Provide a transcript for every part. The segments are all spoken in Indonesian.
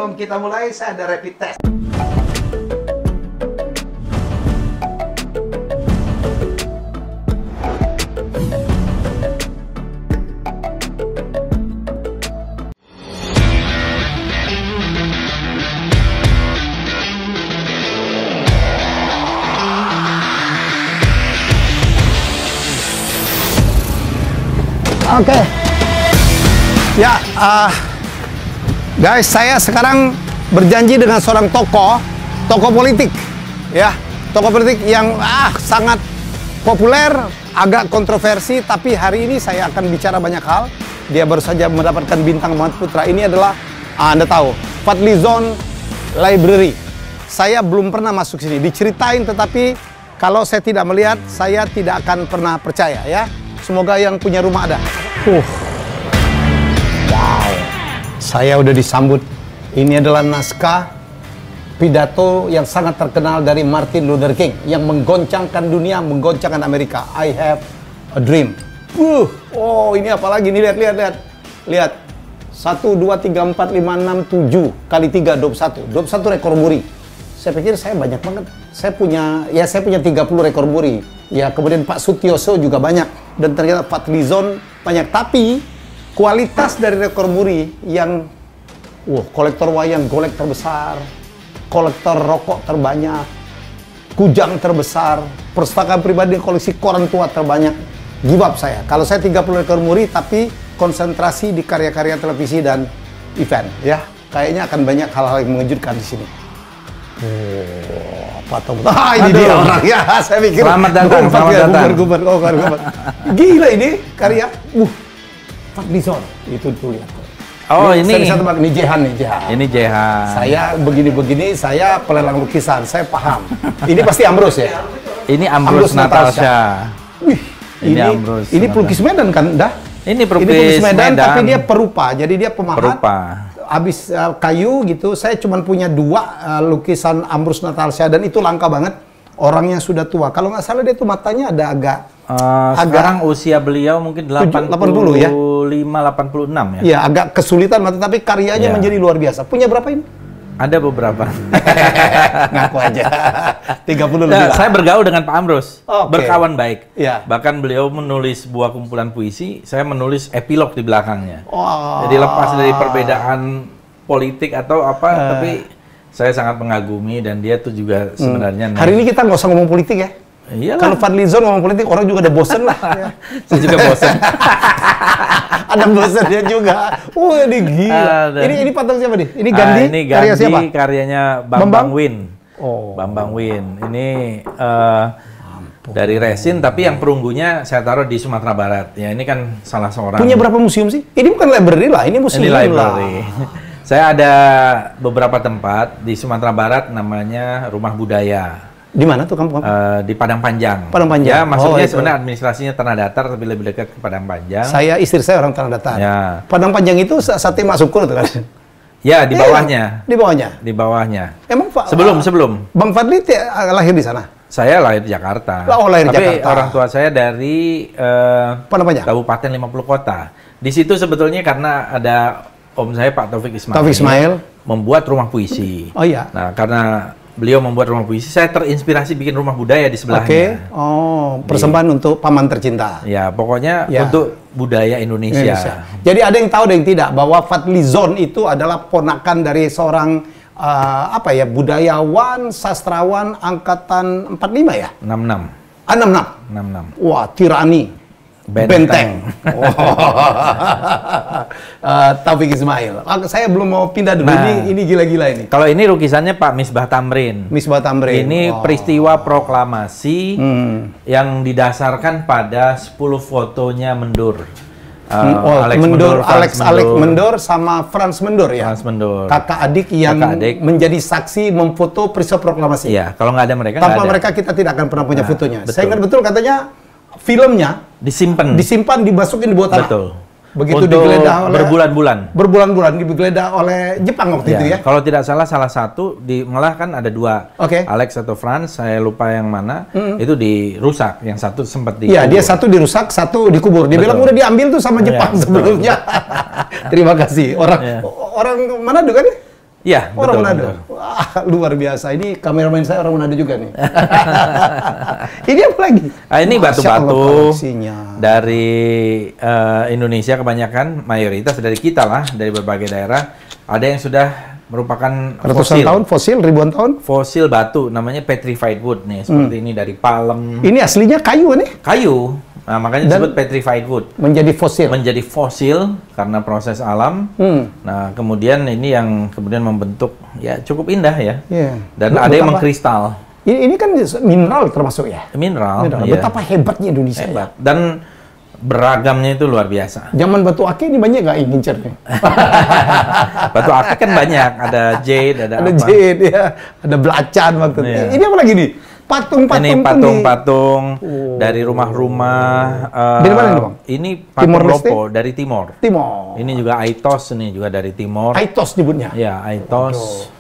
Sebelum kita mulai, saya ada rapid test. Oke. Ya, guys, saya sekarang berjanji dengan seorang tokoh politik, ya, tokoh politik yang sangat populer, agak kontroversi, tapi hari ini saya akan bicara banyak hal. Dia baru saja mendapatkan bintang Mahat Putra. Ini adalah, Anda tahu, Fadlizon Library. Saya belum pernah masuk sini, diceritain, tetapi kalau saya tidak melihat, saya tidak akan pernah percaya, ya. Semoga yang punya rumah ada. Wow, saya udah disambut. Ini adalah naskah pidato yang sangat terkenal dari Martin Luther King yang menggoncangkan dunia, menggoncangkan Amerika. I have a dream. Oh, ini apa lagi nih? Lihat. 1, 2, 3, 4, 5, 6, 7 kali 3, 21. 21 rekor muri. Saya pikir saya banyak banget. Saya punya 30 rekor muri. Ya, kemudian Pak Sutioso juga banyak. Dan ternyata Fadlizon banyak. Tapi kualitas dari rekor muri yang kolektor wayang golek terbesar, kolektor rokok terbanyak, kujang terbesar, perpustakaan pribadi koleksi koran tua terbanyak. Give up saya. Kalau saya 30 rekor muri tapi konsentrasi di karya-karya televisi dan event, ya. Kayaknya akan banyak hal-hal yang mengejutkan di sini. Ini dia orang, ya. Saya pikir selamat datang. Gila ini karya Fadlizon. Itu tuh lihat. Oh, ini saya bisa tebak, ini Jehan. Ini Jehan. Saya begini, saya pelelang lukisan, saya paham. Ini pasti Ambrus ya? Ini Ambrus Natalsha. Wih, ini pelukis Medan kan, dah? Ini pelukis Medan, tapi dia perupa. Jadi dia pemahat. Perupa. Habis kayu gitu, saya cuma punya 2 lukisan Ambrus Natalsha dan itu langka banget. Orangnya sudah tua. Kalau nggak salah dia tuh matanya ada agak sekarang usia beliau mungkin 80 ya? 86 ya. Ya, agak kesulitan mata, tapi karyanya menjadi luar biasa. Punya berapa ini? Ada beberapa. Ngaku aja. 30 lebih. Saya bergaul dengan Pak Ambrus. Berkawan baik. Ya. Bahkan beliau menulis sebuah kumpulan puisi, saya menulis epilog di belakangnya. Wow. Jadi lepas dari perbedaan politik atau apa, tapi saya sangat mengagumi dan dia tuh juga sebenarnya. Hari ini kita nggak usah ngomong politik ya. Iyalah. Kalau Fadlizon ngomong politik, orang juga udah bosen lah. Ya. Saya juga bosen. Ada bosennya juga. Ini gila. Ini patung siapa nih? Ini Gandhi? Ini Gandhi, karya siapa? Karyanya Bambang Win. Bambang Win. Ini dari resin, tapi yang perunggunya saya taruh di Sumatera Barat. Ya, ini kan salah seorang. Punya berapa museum sih? Ini bukan library lah, ini museum. Ini library. Saya ada beberapa tempat di Sumatera Barat, namanya Rumah Budaya. Di mana tuh kamu? Di Padang Panjang. Padang Panjang. Ya, maksudnya sebenarnya administrasinya Tanah Datar, tapi lebih dekat ke Padang Panjang. Istri saya orang Tanah Datar. Ya. Padang Panjang itu sate Mak Sukur tuh kan? Ya, di bawahnya. Di bawahnya. Di bawahnya. Emang Pak? Sebelum. Bang Fadli lahir di sana? Saya lahir di Jakarta. Lahir di Tapi Jakarta. orang tua saya dari Kabupaten 50 Kota. Di situ sebetulnya karena ada om saya Pak Taufik Ismail. Membuat rumah puisi. Oh iya. Nah, karena beliau membuat rumah puisi, saya terinspirasi bikin rumah budaya di sebelahnya. Persembahan untuk paman tercinta. Ya, pokoknya untuk budaya Indonesia. Jadi ada yang tahu, ada yang tidak, bahwa Fadlizon itu adalah ponakan dari seorang budayawan, sastrawan angkatan 45 ya? 66. 66. Wah, tirani. Benteng. Taufik Ismail. Saya belum mau pindah dulu. Ini gila-gila ini. Kalau ini lukisannya Pak Misbah Tamrin. Ini peristiwa proklamasi yang didasarkan pada 10 fotonya Mendur. Alex Mendur sama Franz Mendur ya. Franz Mendur. Kakak adik yang menjadi saksi memfoto peristiwa proklamasi. Iya, kalau nggak ada mereka. Tanpa mereka kita tidak akan pernah punya fotonya. Betul. Saya ingat betul katanya filmnya disimpan, dimasukin di bawah tanah. Betul. Begitu digeledah oleh berbulan-bulan digeledah oleh Jepang waktu itu ya. Kalau tidak salah satu malah kan ada 2. Alex atau Franz, saya lupa yang mana. Itu dirusak, yang satu sempat dikubur. Iya, dia satu dirusak, satu dikubur. Dia bilang udah diambil tuh sama Jepang sebelumnya. Terima kasih. Orang mana juga nih? Iya, orang Manado. Wah, luar biasa. Ini kameramen saya orang Manado juga nih. Ini apa lagi? Ini batu-batu dari Indonesia, kebanyakan mayoritas dari kita lah, dari berbagai daerah. Ada yang sudah merupakan ratusan tahun, fosil, ribuan tahun. Fosil batu, namanya petrified wood nih, seperti ini dari palem. Ini aslinya kayu nih? Kayu. Nah, makanya disebut petrified wood. Menjadi fosil. Menjadi fosil karena proses alam. Nah, kemudian ini yang kemudian membentuk ya cukup indah ya. Dan ada yang mengkristal. Ini kan mineral termasuk ya? Mineral. Ya. Betapa hebatnya Indonesia. Hebat. Dan beragamnya itu luar biasa. Zaman batu akik ini banyak nggak ngincernya? Batu akik kan banyak. Ada jade, ada apa? Jade ya. Ada belacan waktu itu. Ini apa lagi nih? Patung-patung. Ini patung-patung dari rumah-rumah. Dari mana ini, Bang? Ini patung Lopo dari Timor. Timor. Ini juga Aitos, ini juga dari Timor. Aitos nyebutnya? Ya, Aitos.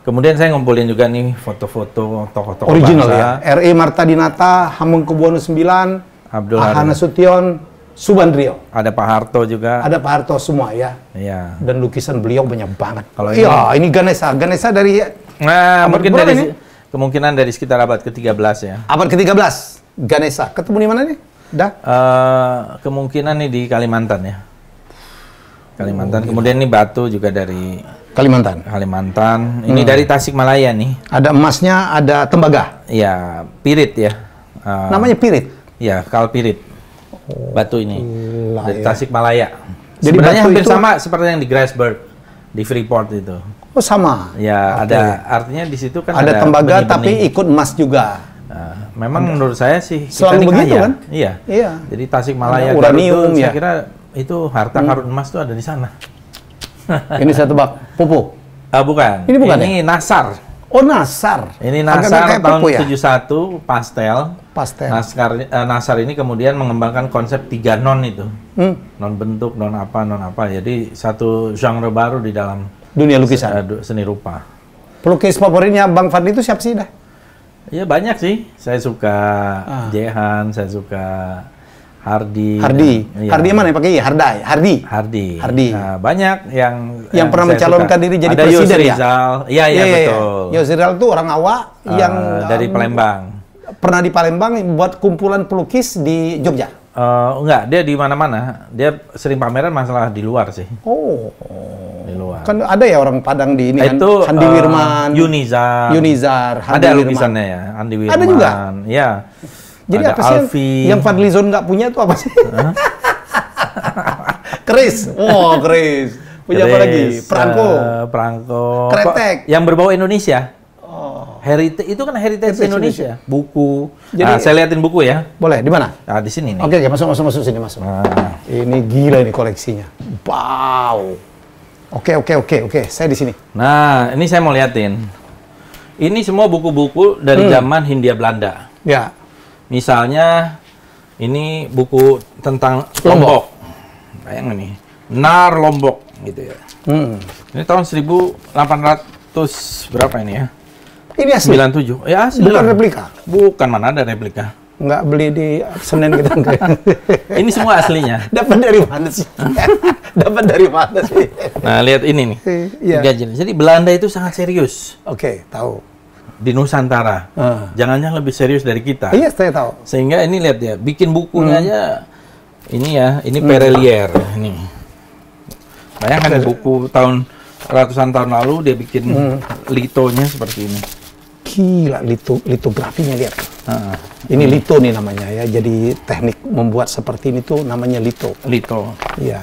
Kemudian saya ngumpulin juga nih foto-foto tokoh-tokoh original bangsa. Ya. R.E. Marta Dinata, Hamengkubuwono IX, Abdul Ahana Sution, Subandrio. Ada Pak Harto juga. Ada Pak Harto semua ya. Iya. Dan lukisan beliau banyak banget. Kalau ini Ganesha. Ganesha dari mungkin dari kemungkinan dari sekitar abad ke-13 ya. Abad ke-13. Ganesha. Ketemu di mana nih? Kemungkinan nih di Kalimantan ya. Kalimantan. Kemudian ini batu juga dari Kalimantan. Ini dari Tasikmalaya nih. Ada emasnya, ada tembaga. Iya, pirit ya. Namanya pirit. Iya, kalpirit. Batu ini dari Tasikmalaya. Jadi sebenarnya hampir itu sama seperti yang di Grasberg, di Freeport itu. Oh, sama. Ya, ada artinya di situ kan ada tembaga tapi ikut emas juga. Memang menurut saya sih selalu begitu kan? Iya. Iya. Jadi Tasikmalaya, uranium itu, ya. Saya kira itu harta karun emas itu ada di sana. Ini saya tebak, Popo. Bukan. Ini bukan. Ini Nasar. Oh, Nasar. Ini Nasar tahun 71, pastel. Nasar ini kemudian mengembangkan konsep 3 non itu. Non bentuk, non apa. Jadi satu genre baru di dalam dunia lukisan, seni rupa. Pelukis favoritnya Bang Fadli itu siapa sih dah? Ya banyak sih. Saya suka Jehan, saya suka Hardy. Ya. Hardy mana yang pakai Hardy. Nah, banyak yang pernah mencalonkan diri jadi presiden ya? Iya, betul. Yosrizal itu orang awak yang dari Palembang. Pernah di Palembang buat kumpulan pelukis di Jogja. Enggak, dia di mana-mana. Dia sering pameran masalah di luar sih. Oh. Di luar. Kan ada ya orang Padang di ini itu, kan. Handi Wirman. Yunizar. Ada lukisannya ya, Handi Wirman. Ada juga? Ya. Jadi ada apa sih yang Fadlizon nggak punya itu apa sih? Chris. Oh, Chris. Punya apa lagi? Perangko. Kretek. Yang berbau Indonesia. Heritage itu kan heritage Indonesia. Buku. Jadi saya liatin buku ya. Boleh, di mana? Nah, di sini nih. Oke, masuk sini. Ini gila ini koleksinya. Wow. Oke, saya di sini. Nah, ini saya mau liatin. Ini semua buku-buku dari zaman Hindia Belanda. Ya. Misalnya ini buku tentang Lombok. Bayangin nih. Nar Lombok gitu ya. Ini tahun 1800 berapa ini ya? Ini asli? 97. Ya asli. Bukan replika? Bukan, mana ada replika. Nggak beli di Senen gitu. Ini semua aslinya. Dapat dari mana sih? Nah, lihat ini nih. Iya. Jadi Belanda itu sangat serius. Oke, tahu. Di Nusantara. Jangan-jangan lebih serius dari kita. Iya, saya tahu. Sehingga ini lihat ya, bikin bukunya aja. Ini Perelier. Ini. Bayangkan buku tahun ratusan tahun lalu dia bikin litonya seperti ini. Gila, litografinya lihat. Ini lito nih namanya ya. Jadi teknik membuat seperti ini tuh namanya lito. Lito. Iya.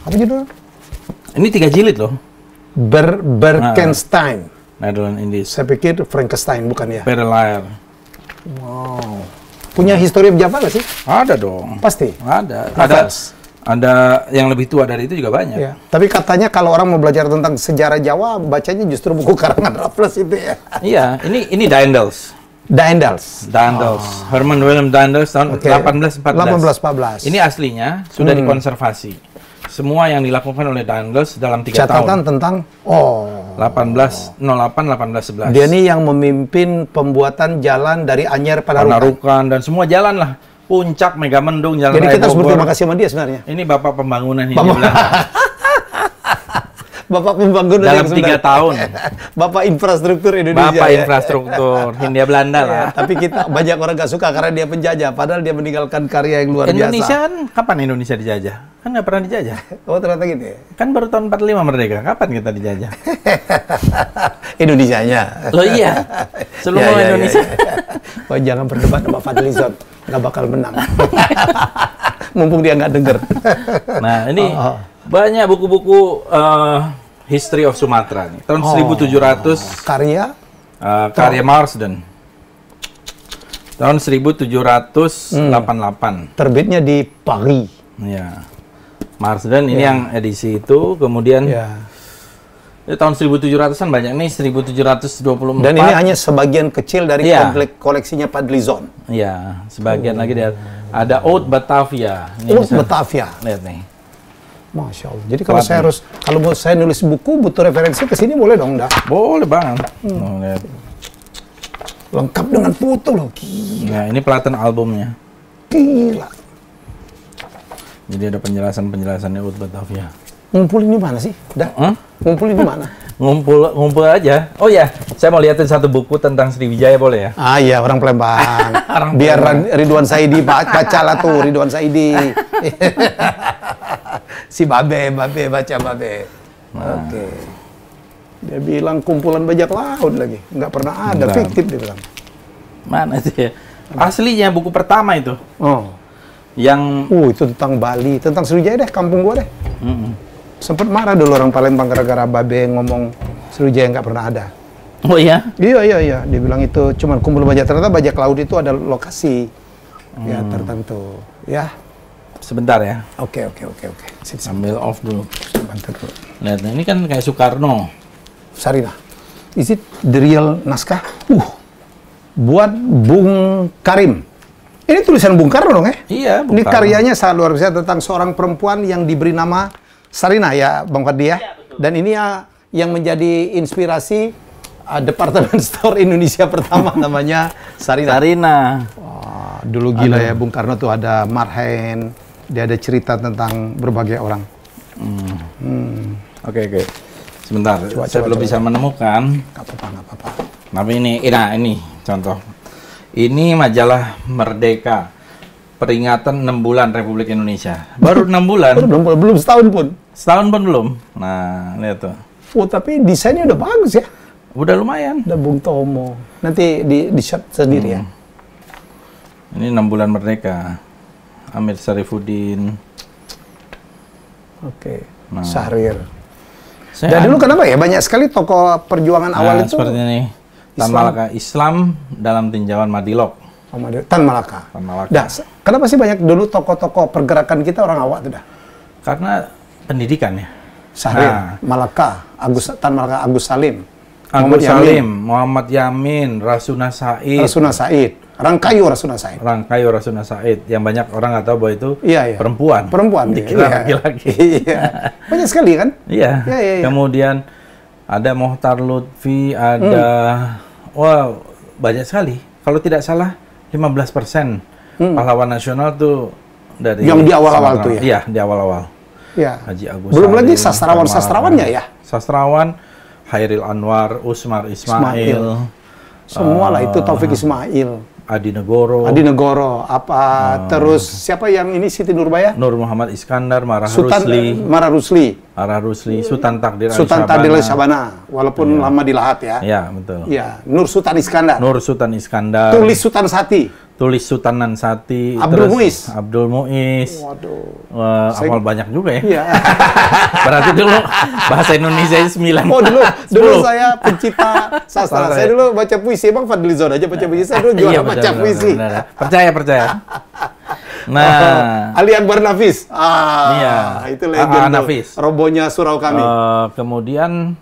Apa judulnya? Ini 3 jilid loh. Berkenstein. Netherlands Indies. Saya pikir Frankenstein bukan ya? Perelier. Wow. Punya histori Java nggak sih? Ada dong. Pasti. Ada. Ada yang lebih tua dari itu juga banyak. Ya. Tapi katanya kalau orang mau belajar tentang sejarah Jawa, bacanya justru buku karangan Raffles itu ya. Iya, ini Daendels. Herman Willem Daendels tahun 1814. Ini aslinya sudah dikonservasi. Semua yang dilakukan oleh Daendels dalam 3 tahun. Catatan tentang 1808-1811. Dia nih yang memimpin pembuatan jalan dari Anyer Panarukan dan semua jalan lah. Puncak, Megamendung, Jalan Raya Bogor. Jadi kita harus berterima kasih sama dia sebenarnya. Ini bapak pembangunan Hindia Belanda. Bapak pembangunan dalam 3 tahun. Bapak infrastruktur Indonesia. Bapak infrastruktur Hindia Belanda lah. Tapi kita banyak orang nggak suka karena dia penjajah, padahal dia meninggalkan karya yang luar biasa. Indonesia kan kapan Indonesia dijajah? Kan nggak pernah dijajah. Oh ternyata gitu ya? Kan baru tahun 45 merdeka. Kapan kita dijajah? Indonesianya. Loh iya. Seluruh Indonesia. Oh jangan berdebat sama Fadlizon, nggak bakal menang. Mumpung dia nggak denger. Nah ini banyak buku-buku History of Sumatra nih. Tahun 1700. Karya Marsden. Tahun 1788. Terbitnya di Paris. Ya. Marsden ini yang edisi itu, kemudian tahun 1700-an banyak nih, 1724. Dan ini hanya sebagian kecil dari koleksinya Fadlizon. Iya, sebagian lagi ada Oud Batavia. Oud Batavia. Lihat nih. Masya Allah. Jadi kalau kalau mau saya nulis buku butuh referensi ke sini boleh dong, dah? Boleh banget. Lihat. Lengkap dengan foto loh. Gila. Nah, ini platen albumnya. Gila. Jadi ada penjelasannya Oud Batavia. Ngumpulin di mana sih? Ngumpulin di mana? Ngumpul aja. Oh ya, saya mau liatin satu buku tentang Sriwijaya boleh ya? Ah iya, orang Palembang. Biar Ridwan Saidi baca lah tuh, Ridwan Saidi. Si Babe baca Babe. Nah. Oke. Dia bilang kumpulan bajak laut lagi. Nggak pernah ada, fiktif dia bilang. Mana sih ya? Aslinya buku pertama itu. Oh. Yang itu tentang Bali, tentang Sriwijaya deh, kampung gua deh. Sempet marah dulu orang Palembang gara-gara Babe ngomong Sriwijaya nggak pernah ada. Oh iya? Iya. Dia bilang itu cuma kumpul bajak. Ternyata bajak laut itu ada lokasi ya tertentu. Ya. Sebentar ya. Oke. Sambil off dulu. Bantu dulu. Lihat, ini kan kayak Soekarno. Sarina. Is it the real naskah? Buat Bung Karim. Ini tulisan Bung Karno dong ya? Iya, Bung Ini Karno. karyanya sangat luar biasa tentang seorang perempuan yang diberi nama Sarina ya, Bang Fadli ya. Dan ini yang menjadi inspirasi Departemen Store Indonesia pertama namanya Sarina. Wah, dulu gila ya Bung Karno tuh ada Marhen, dia ada cerita tentang berbagai orang. Oke. Sebentar, saya belum bisa menemukan. Nggak apa-apa. Tapi ini contoh. Ini majalah Merdeka, peringatan 6 bulan Republik Indonesia. Baru 6 bulan. Belum setahun pun. Setahun pun belum. Nah, lihat tuh. Oh, tapi desainnya udah bagus ya. Udah lumayan. Udah Bung Tomo. Nanti di shot sendiri ya. Ini 6 bulan Merdeka. Amir Syarifuddin. Oke. Syahrir. Dan dulu kenapa ya banyak sekali tokoh perjuangan awal itu seperti ini. Tan Malaka, Islam dalam tinjauan Madilog. Tan Malaka. Dah, kenapa sih banyak dulu tokoh-tokoh pergerakan kita orang awak tuh dah? Karena pendidikan ya. Syahrir, Malaka, Tan Malaka, Agus Salim, Muhammad Yamin, Rasuna Said, Rangkayu Rasuna Said. Yang banyak orang nggak tahu bahwa itu perempuan. Dikira laki-laki. Iya. Banyak sekali kan? Iya. Kemudian ada Mohtar Lutfi, ada banyak sekali. Kalau tidak salah 15% pahlawan nasional tuh dari yang di awal-awal tuh ya. Iya, di awal-awal. Iya. Haji Agus. Belum lagi sastrawan-sastrawannya ya. Sastrawan Hairil Anwar, Usmar Ismail. Semualah itu Taufik Ismail. Adi Negoro, terus siapa yang ini Siti Nurbaya? Nur Muhammad Iskandar, Marah Rusli, Sultan Takdir Sabana, walaupun lama di Lahat ya. Iya, betul. Iya, Nur Sultan Iskandar. Tulis Sultan Sati. Abdul Muiz. Waduh. Hafal banyak juga ya. Iya. Berarti dulu bahasa Indonesia 9. Oh, dulu saya pencipta sastra. Saya dulu baca puisi, Bang Fadlizon aja baca puisi. Saya dulu juara baca puisi. Percaya. Nah, Ali Akbar Nafis. Itu legenda. Robonya surau kami. Kemudian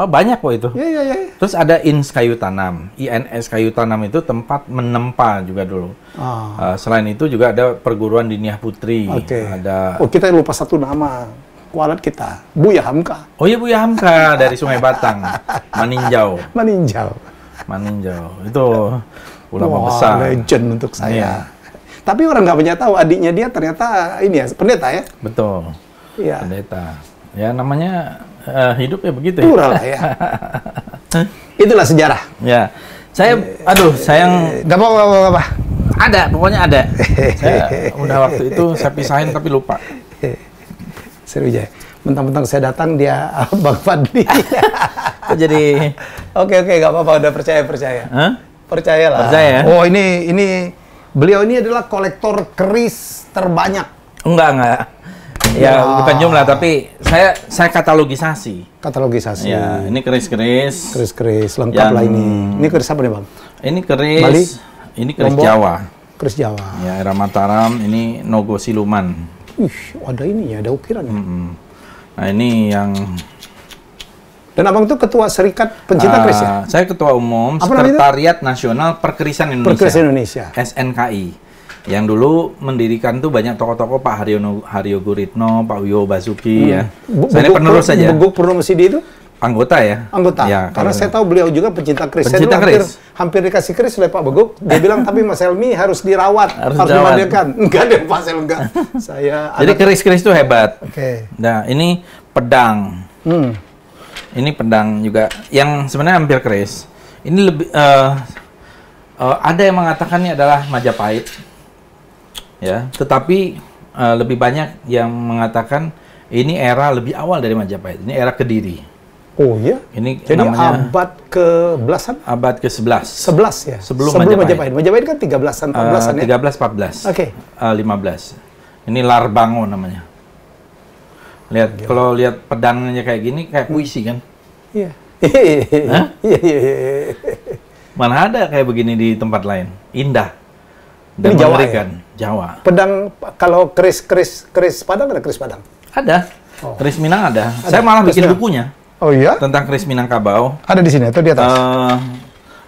banyak kok itu. Iya. Terus ada INS Kayu Tanam. INS Kayu Tanam itu tempat menempa juga dulu. Selain itu juga ada perguruan Diniah Putri. Ada. Kita lupa satu nama. Kualat kita, Buya Hamka. Oh iya, Buya Hamka dari Sungai Batang. Maninjau. Itu ulama besar. Legend untuk saya. Tapi orang nggak punya tahu adiknya dia ternyata ini ya pendeta ya. Betul. Iya. Pendeta. Ya namanya Hidup ya begitu Plural ya. Itulah sejarah. Ya. Saya, aduh, sayang. Gak apa-apa. Ada, pokoknya ada. Saya udah waktu itu saya pisahin tapi lupa. Seru aja. Mentang-mentang saya datang dia Bang Fadli. Jadi oke, gak apa-apa, udah percaya. Huh? Percayalah. Percaya. Oh, ini beliau ini adalah kolektor keris terbanyak. Enggak. Ya, bukan jumlah, tapi saya katalogisasi. Ya, ini keris-keris. Keris lengkap lah ini. Ini keris apa nih, Bang? Ini keris Bali? Ini keris Lombok? Jawa. Keris Jawa. Ya, era Mataram, ini Nogo Siluman. Ada ini ya, ada ukiran. Nah, ini yang... Dan Abang itu ketua Serikat Pencinta Keris ya? Saya ketua umum Sekretariat Nasional Perkerisan Indonesia. Perkerisan Indonesia. SNKI. Yang dulu mendirikan tuh banyak tokoh-tokoh, Pak Haryo Guritno, Pak Wibowo Basuki ya. Saya ini penerus saja. Beguk Purnomesidi itu? Anggota ya? Anggota. Ya, karena saya tahu beliau juga pencinta keris. Pencinta keris. Hampir dikasih keris oleh Pak Beguk. Dia bilang, tapi Mas Helmi harus dirawat, harus dimandikan. Enggak deh, Pak Sel, enggak. Jadi keris-keris itu hebat. Oke. Nah, ini pedang. Ini pedang juga, yang sebenarnya hampir keris. Ini lebih, ada yang mengatakan ini adalah Majapahit. Ya, tetapi lebih banyak yang mengatakan ini era lebih awal dari Majapahit. Ini era Kediri. Oh iya? Ini jadi namanya abad ke-belasan? Abad ke-11. 11 ya? Sebelum Majapahit. Majapahit kan 13-an, 14-an ya? 13, 14. Oke. 15. Ini Larbango namanya. Lihat, kalau lihat pedangnya kayak gini, kayak puisi kan? Iya. Iya. Mana ada kayak begini di tempat lain? Indah. Dan Jawa mengerikan. Ya? Jawa. Pedang, kalau keris Padang ada keris Padang? Ada. Keris Minang ada. Saya malah bikin bukunya. Oh iya? Tentang keris Minangkabau. Ada di sini atau di atas?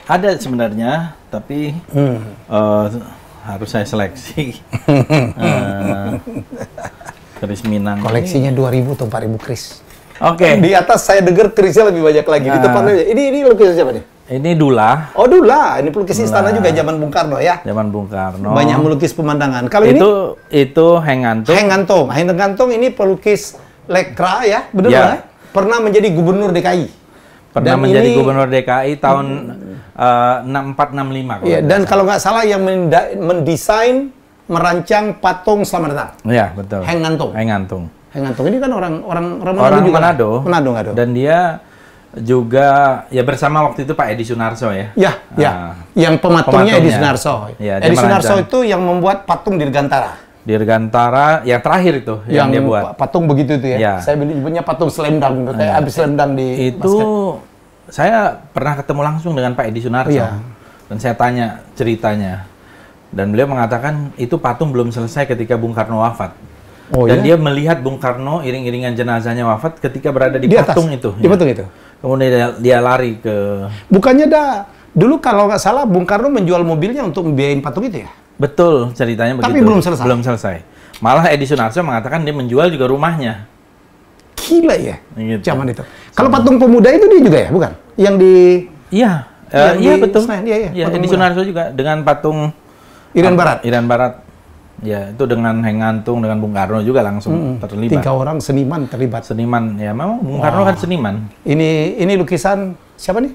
Ada sebenarnya, tapi harus saya seleksi. Keris Minang. Koleksinya 2.000 atau 4.000 keris. Oke. Di atas saya dengar kerisnya lebih banyak lagi. Di depannya ini lukisan siapa nih? Ini Dula. Oh, Dula. Ini pelukis istana juga zaman Bung Karno ya. Zaman Bung Karno. Banyak melukis pemandangan. Kalau itu Heng Ngantung. Heng Ngantung ini pelukis lekra ya, benar ya? Pernah menjadi gubernur DKI. Pernah menjadi gubernur DKI tahun 64-65. Iya, dan kalau nggak salah yang mendesain, merancang patung Selamat Datang. Iya, betul. Heng Ngantung. Heng Ngantung. Heng Ngantung ini kan orang Manado. Manado. Dan dia juga ya bersama waktu itu Pak Edi Sunarso ya. Ya. Yang pematungnya Edi Sunarso. Ya, Edi Sunarso itu yang membuat patung Dirgantara. Dirgantara yang terakhir itu yang dia buat. Patung begitu itu ya. Saya nyebutnya patung selendang, kayak habis selendang di itu basket. Saya pernah ketemu langsung dengan Pak Edi Sunarso. Dan saya tanya ceritanya. Dan beliau mengatakan itu patung belum selesai ketika Bung Karno wafat. Dan dia melihat Bung Karno iring-iringan jenazahnya wafat ketika berada di patung itu. Di patung itu. Kemudian dia lari ke... Bukannya dulu kalau nggak salah Bung Karno menjual mobilnya untuk membiayain patung itu ya? Betul, ceritanya begitu. Tapi belum selesai? Belum selesai. Malah Edi Sunarso mengatakan dia menjual juga rumahnya. Gila ya, gitu. Zaman itu. Kalau patung pemuda itu dia juga ya, bukan? Yang di... Iya, betul. Iya, Edi Sunarso juga dengan patung... Irian Barat? Irian Barat. Ya, itu dengan Heng Ngantung, dengan Bung Karno juga langsung terlibat. 3 orang seniman terlibat. Seniman, ya memang Bung Karno kan seniman. Ini lukisan siapa nih?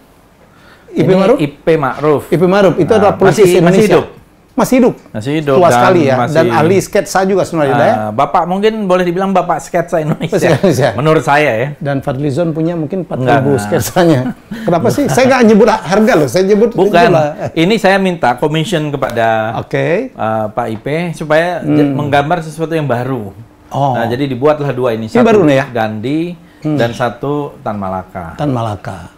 IP Ma'ruf? IP Ma'ruf, itu adalah pelukis Indonesia. Masih hidup? Masih hidup. Tua sekali ya, dan ahli sketsa juga sebenarnya ya. Bapak mungkin boleh dibilang bapak sketsa Indonesia. Menurut saya ya. Dan Fadlizon punya mungkin 4.000 sketsanya. Kenapa sih? Saya nggak nyebut harga loh, saya nyebut... Bukan, ini saya minta commission kepada Pak IP supaya menggambar sesuatu yang baru. Nah, jadi dibuatlah 2 ini. Satu baru nih ya? Gandhi dan 1 Tan Malaka. Tan Malaka.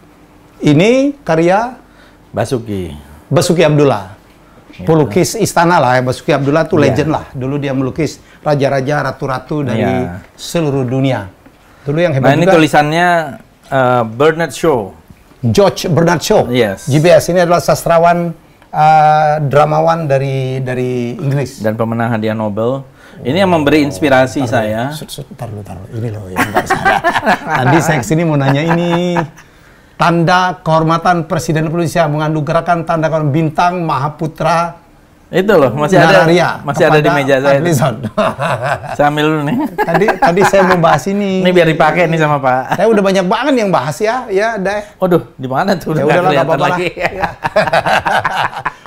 Ini karya? Basuki Abdullah. Pelukis istana lah ya, Basuki Abdullah tuh legend lah. Dulu dia melukis raja-raja, ratu-ratu dari seluruh dunia. Dulu yang hebat ini tulisannya Bernard Shaw. George Bernard Shaw. Yes. GBS ini adalah sastrawan, dramawan dari Inggris. Dan pemenang hadiah Nobel. Ini yang memberi inspirasi saya. Taruh. Ini loh yang tadi saya kesini mau nanya ini. Tanda kehormatan Presiden Indonesia menganugerahkan tanda kehormatan Bintang Mahaputra Itu loh, masih ada di meja saya. Sambil dulu nih. Tadi saya mau bahas ini. Ini biar dipakai nih sama Pak. Saya udah banyak banget yang bahas ya, deh. Waduh, di mana tuh? Ya udah nggak apa-apa lagi. Ya.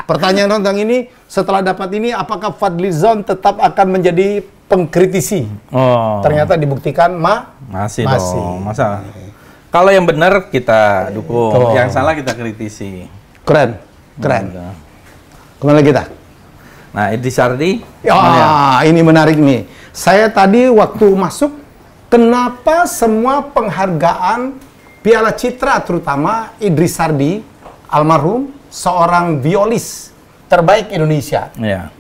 Pertanyaan tentang ini, setelah dapat ini, apakah Fadlizon tetap akan menjadi pengkritisi? Oh. Ternyata dibuktikan masih dong. Masa? Kalau yang benar kita dukung, yang salah kita kritisi. Keren. Kemana kita? Nah, Idris Sardi. Ini menarik nih. Saya tadi waktu masuk, kenapa semua penghargaan Piala Citra, terutama Idris Sardi, almarhum, seorang violis terbaik Indonesia,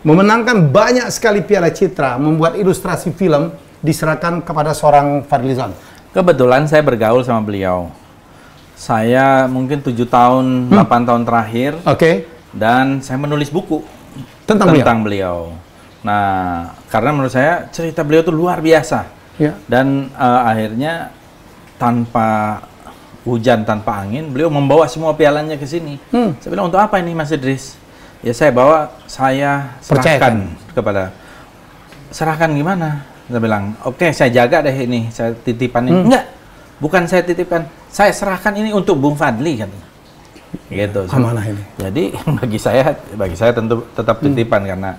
memenangkan banyak sekali Piala Citra, membuat ilustrasi film, diserahkan kepada seorang Fadlizon. Kebetulan saya bergaul sama beliau. Saya mungkin 7 tahun, 8 tahun terakhir. Dan saya menulis buku tentang beliau. Nah, karena menurut saya cerita beliau itu luar biasa. Dan akhirnya tanpa hujan, tanpa angin, beliau membawa semua pialanya ke sini. Saya bilang, untuk apa ini Mas Idris? Ya saya bawa, saya serahkan kepada. Serahkan gimana? Saya bilang, oke, saya jaga deh ini, saya titipan ini. Enggak, bukan saya titipkan, saya serahkan ini untuk Bung Fadli katanya. Gitu. Amanah ini. Jadi bagi saya tentu tetap titipan karena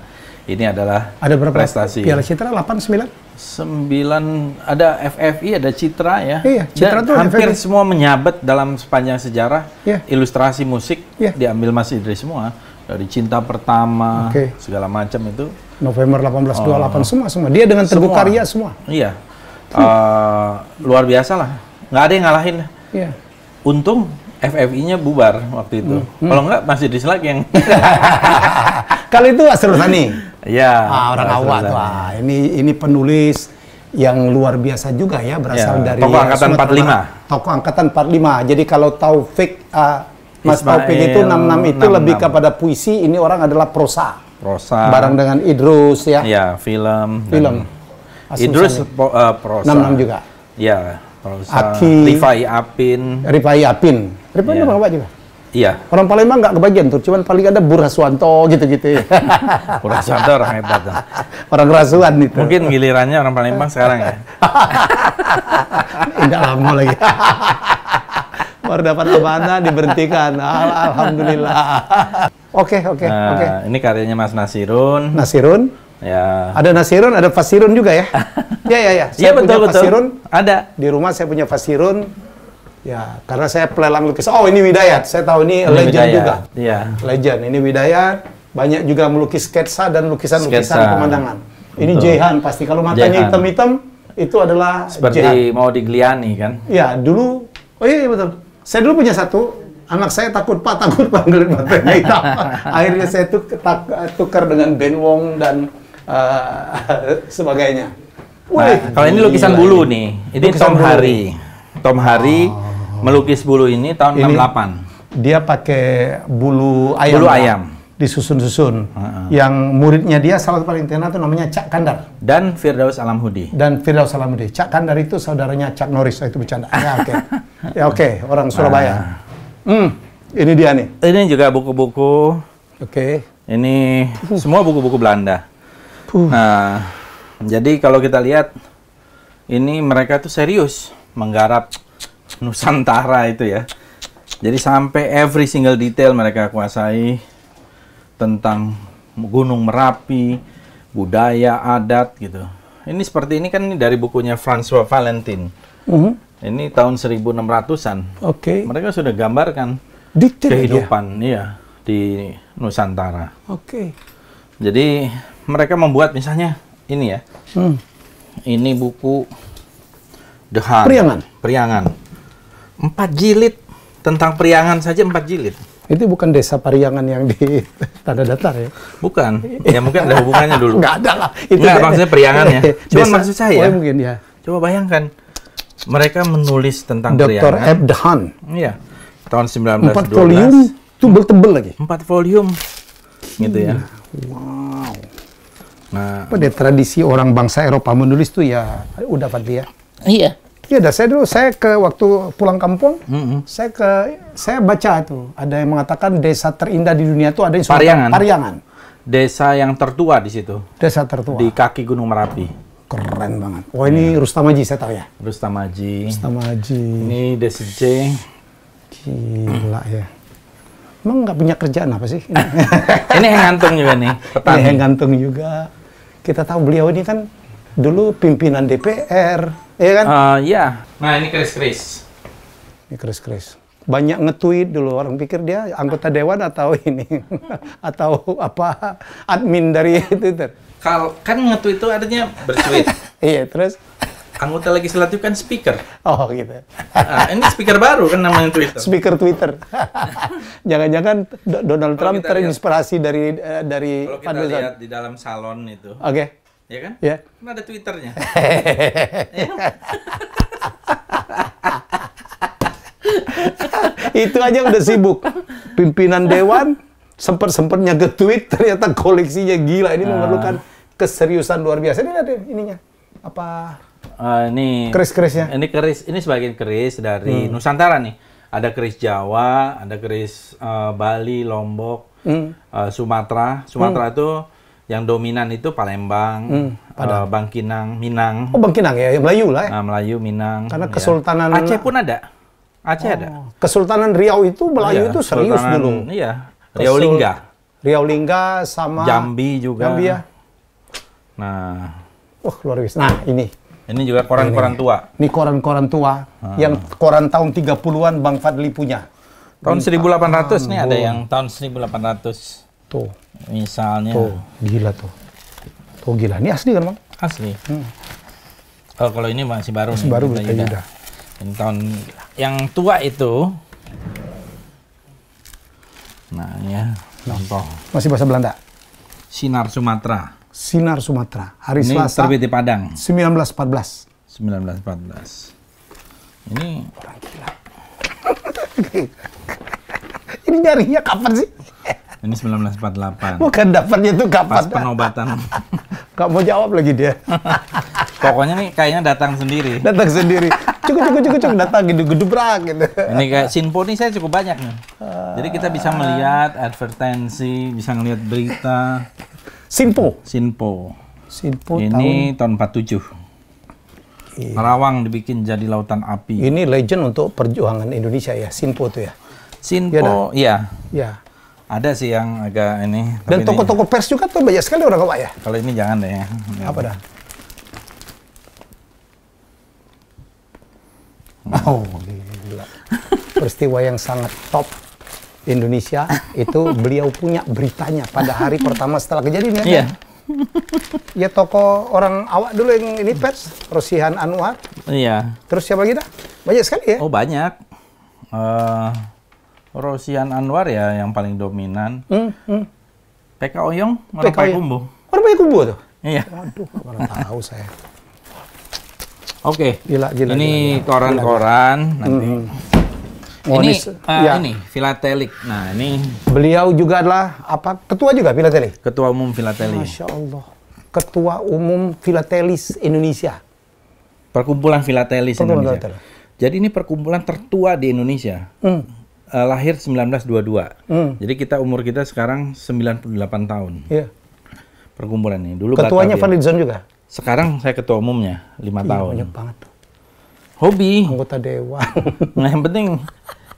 ini adalah ada berapa prestasi. Piala Citra? 8, 9? 9, ada FFI, ada Citra ya. Iya, Citra tuh hampir FFI. Semua menyabet dalam sepanjang sejarah. Ilustrasi musik diambil Mas Idris semua. Dari Cinta Pertama, segala macam itu. November 1828 semua. Dia dengan Teguh Karya semua. Iya. Luar biasa lah. Nggak ada yang ngalahin. Untung FFI-nya bubar waktu itu. Kalau nggak masih Idris lagi yang. Kalau itu Asrul Sani. Iya. Orang awal. Wah, ini penulis yang luar biasa juga ya, berasal dari tokoh angkatan 45. Tokoh angkatan 45. Jadi kalau Taufik Mas Taufik itu 66 itu 66. Lebih kepada puisi, ini orang adalah prosa. Bareng dengan Idrus ya. Iya, film. Idrus prosa. 66 juga. Iya, prosa. Aki. Rifai Apin. Rifai orang Bapak juga? Iya. Orang Palembang nggak kebagian tuh, cuman paling ada Bu Raswanto gitu-gitu. Bu Raswanto orang hebat tuh. Orang Rasuan itu. Mungkin gilirannya orang Palembang sekarang ya. Enggak lama lagi. Baru dapat amanah diberhentikan. Alhamdulillah. Oke. Ini karyanya Mas Nasirun. Ya. Ada Nasirun, ada Fasirun juga ya. Ya. Saya punya Fasirun. Ada. Di rumah saya punya Fasirun. Ya, karena saya pelelang lukis. Oh, ini Widayat. Saya tahu ini legend juga. Iya. Legend. Ini Widayat. Banyak juga melukis sketsa dan lukisan-lukisan pemandangan. Ini Jehan pasti. Kalau matanya hitam-hitam, itu adalah seperti Jehan. mau digliani kan? Ya, dulu. Oh iya betul. Saya dulu punya satu. Anak saya takut Pak ngeliat matanya hitam. Akhirnya saya tukar dengan Ben Wong dan sebagainya. Nah, kalau ini lukisan bulu nih. Ini Tom Hari melukis bulu ini tahun 68. Dia pakai bulu ayam. Disusun-susun. Yang muridnya dia salah satu paling terkenal itu namanya Cak Kandar. Dan Firdaus Alamhudi. Cak Kandar itu saudaranya Chuck Norris. Itu bercanda. Ya oke. Orang Surabaya. Ini dia nih. Ini juga buku-buku. Ini semua buku-buku Belanda. Nah, jadi kalau kita lihat, ini mereka tuh serius menggarap Nusantara itu ya. Jadi sampai every single detail mereka kuasai tentang Gunung Merapi, budaya, adat gitu. Ini seperti ini kan dari bukunya François Valentin. Ini tahun 1600-an. Mereka sudah gambarkan kehidupan di Nusantara. Jadi mereka membuat misalnya ini ya. Ini buku The Hunt. Priangan. 4 jilid tentang Priangan saja 4 jilid. Itu bukan desa Pariangan yang di Tanda Datar ya? Bukan. Ya mungkin ada hubungannya dulu. Nggak ada lah. Nggak, maksudnya Priangan ya. Cuma maksud saya, mungkin ya. Coba bayangkan, mereka menulis tentang Dr. Priangan. The Hunt. Iya. Tahun 1912. 4 volume, tebel-tebel lagi. 4 volume. Gitu ya. Wow. Nah, pada tradisi orang bangsa Eropa menulis tuh ya udah Fadli ya. Iya. Iya, saya waktu pulang kampung, saya baca tuh ada yang mengatakan desa terindah di dunia itu ada yang Pariangan. desa yang tertua di situ. Desa tertua. Di kaki Gunung Merapi. Keren banget. Oh ini Rustam Haji saya tahu ya. Rustam Haji. Rustam Haji. Ini Desi C. Gila ya. Emang nggak punya kerjaan apa sih? Ini Heng Gantung juga nih. Petani. Ini Heng Gantung juga. Kita tahu beliau ini kan dulu pimpinan DPR, ya kan? Iya. Nah ini Kris. Ini Kris. Banyak nge-tweet dulu, orang pikir dia anggota dewan atau ini atau apa admin dari Twitter. Kalau kan nge-tweet itu artinya bertweet. Iya, terus anggota legislatif kan speaker. Oh gitu. Ini speaker baru kan namanya Twitter. Speaker Twitter. Jangan-jangan Donald Trump terinspirasi dari kalau kita lihat di dalam salon itu. Oke. Ya kan? Ya. Kan ada Twitternya. Itu aja udah sibuk. Pimpinan dewan sempet-sempetnya ke tweet, ternyata koleksinya gila. Ini memerlukan keseriusan luar biasa. Ini ada ininya. Apa? Ini keris-kerisnya. Ini sebagian keris dari Nusantara nih. Ada keris Jawa, ada keris Bali, Lombok, Sumatera. Sumatera itu yang dominan itu Palembang, Bangkinang, Minang. Oh Bangkinang ya, Melayu lah ya. Melayu, Minang. Karena Kesultanan Aceh pun ada. Aceh ada. Kesultanan Riau itu Melayu itu serius dulu. Iya. Riau Lingga. Riau Lingga sama Jambi juga. Jambi ya. Nah. Luar biasa. Nah, ini. Ini juga koran-koran tua. Ini koran-koran tua yang koran tahun 30-an Bang Fadli punya. Tahun 1800 nih ada yang tahun 1800. Tuh. Misalnya. Tuh, gila tuh. Tuh gila. Ini asli kan, Bang? Asli. Oh, kalau ini masih baru masih nih. Baru udah. Ini tahun yang tua itu. Nah, ya, contoh. Masih bahasa Belanda. Sinar Sumatera. Sinar Sumatera. Hari ini Selasa. Terbit di Padang. 1914. 1914. Ini orang gila. Ini nyarinya kapan sih? Ini 1948. Bukan dapatnya itu kapan? Pas penobatan. Gak mau jawab lagi dia. Pokoknya nih kayaknya datang sendiri. Datang sendiri. Cuk, datang gedebrak gitu. Ini kayak Sinpo nih saya cukup banyak nih. Jadi kita bisa melihat advertensi, bisa ngelihat berita. Sinpo. Ini tahun 47. Karawang dibikin jadi lautan api. Ini legend untuk perjuangan Indonesia ya, Sinpo tuh ya. Sinpo, iya. Ya. Ada sih yang agak ini. Dan toko-toko pers juga tuh banyak sekali orang Pak ya. Kalau ini jangan deh ya. Apa dah? Oh, gila. Peristiwa yang sangat top Indonesia itu beliau punya beritanya pada hari pertama setelah kejadian ya. Iya. Ya tokoh orang awak dulu yang ini pers, Rosihan Anwar. Iya. Terus siapa lagi dah? Banyak sekali ya? Oh banyak. Rosihan Anwar ya yang paling dominan. PK Oyong, orang Payakumbuh. Orang Payakumbuh tuh? Iya. Waduh, orang tahu saya. Oke. Gila. Ini koran-koran nanti. Ini filatelik. Nah, ini beliau juga adalah apa? Ketua juga filatelik. Ketua Umum Filateli. Masya Allah. Ketua Umum Filatelis Indonesia. Perkumpulan Filatelis Indonesia. Jadi ini perkumpulan tertua di Indonesia. Lahir 1922. Jadi umur kita sekarang 98 tahun. Iya. Perkumpulan ini. Dulu ketuanya Fadlizon juga. Sekarang saya ketua umumnya 5 tahun. Banyak banget tuh. Hobi. Anggota dewan. Nah, yang penting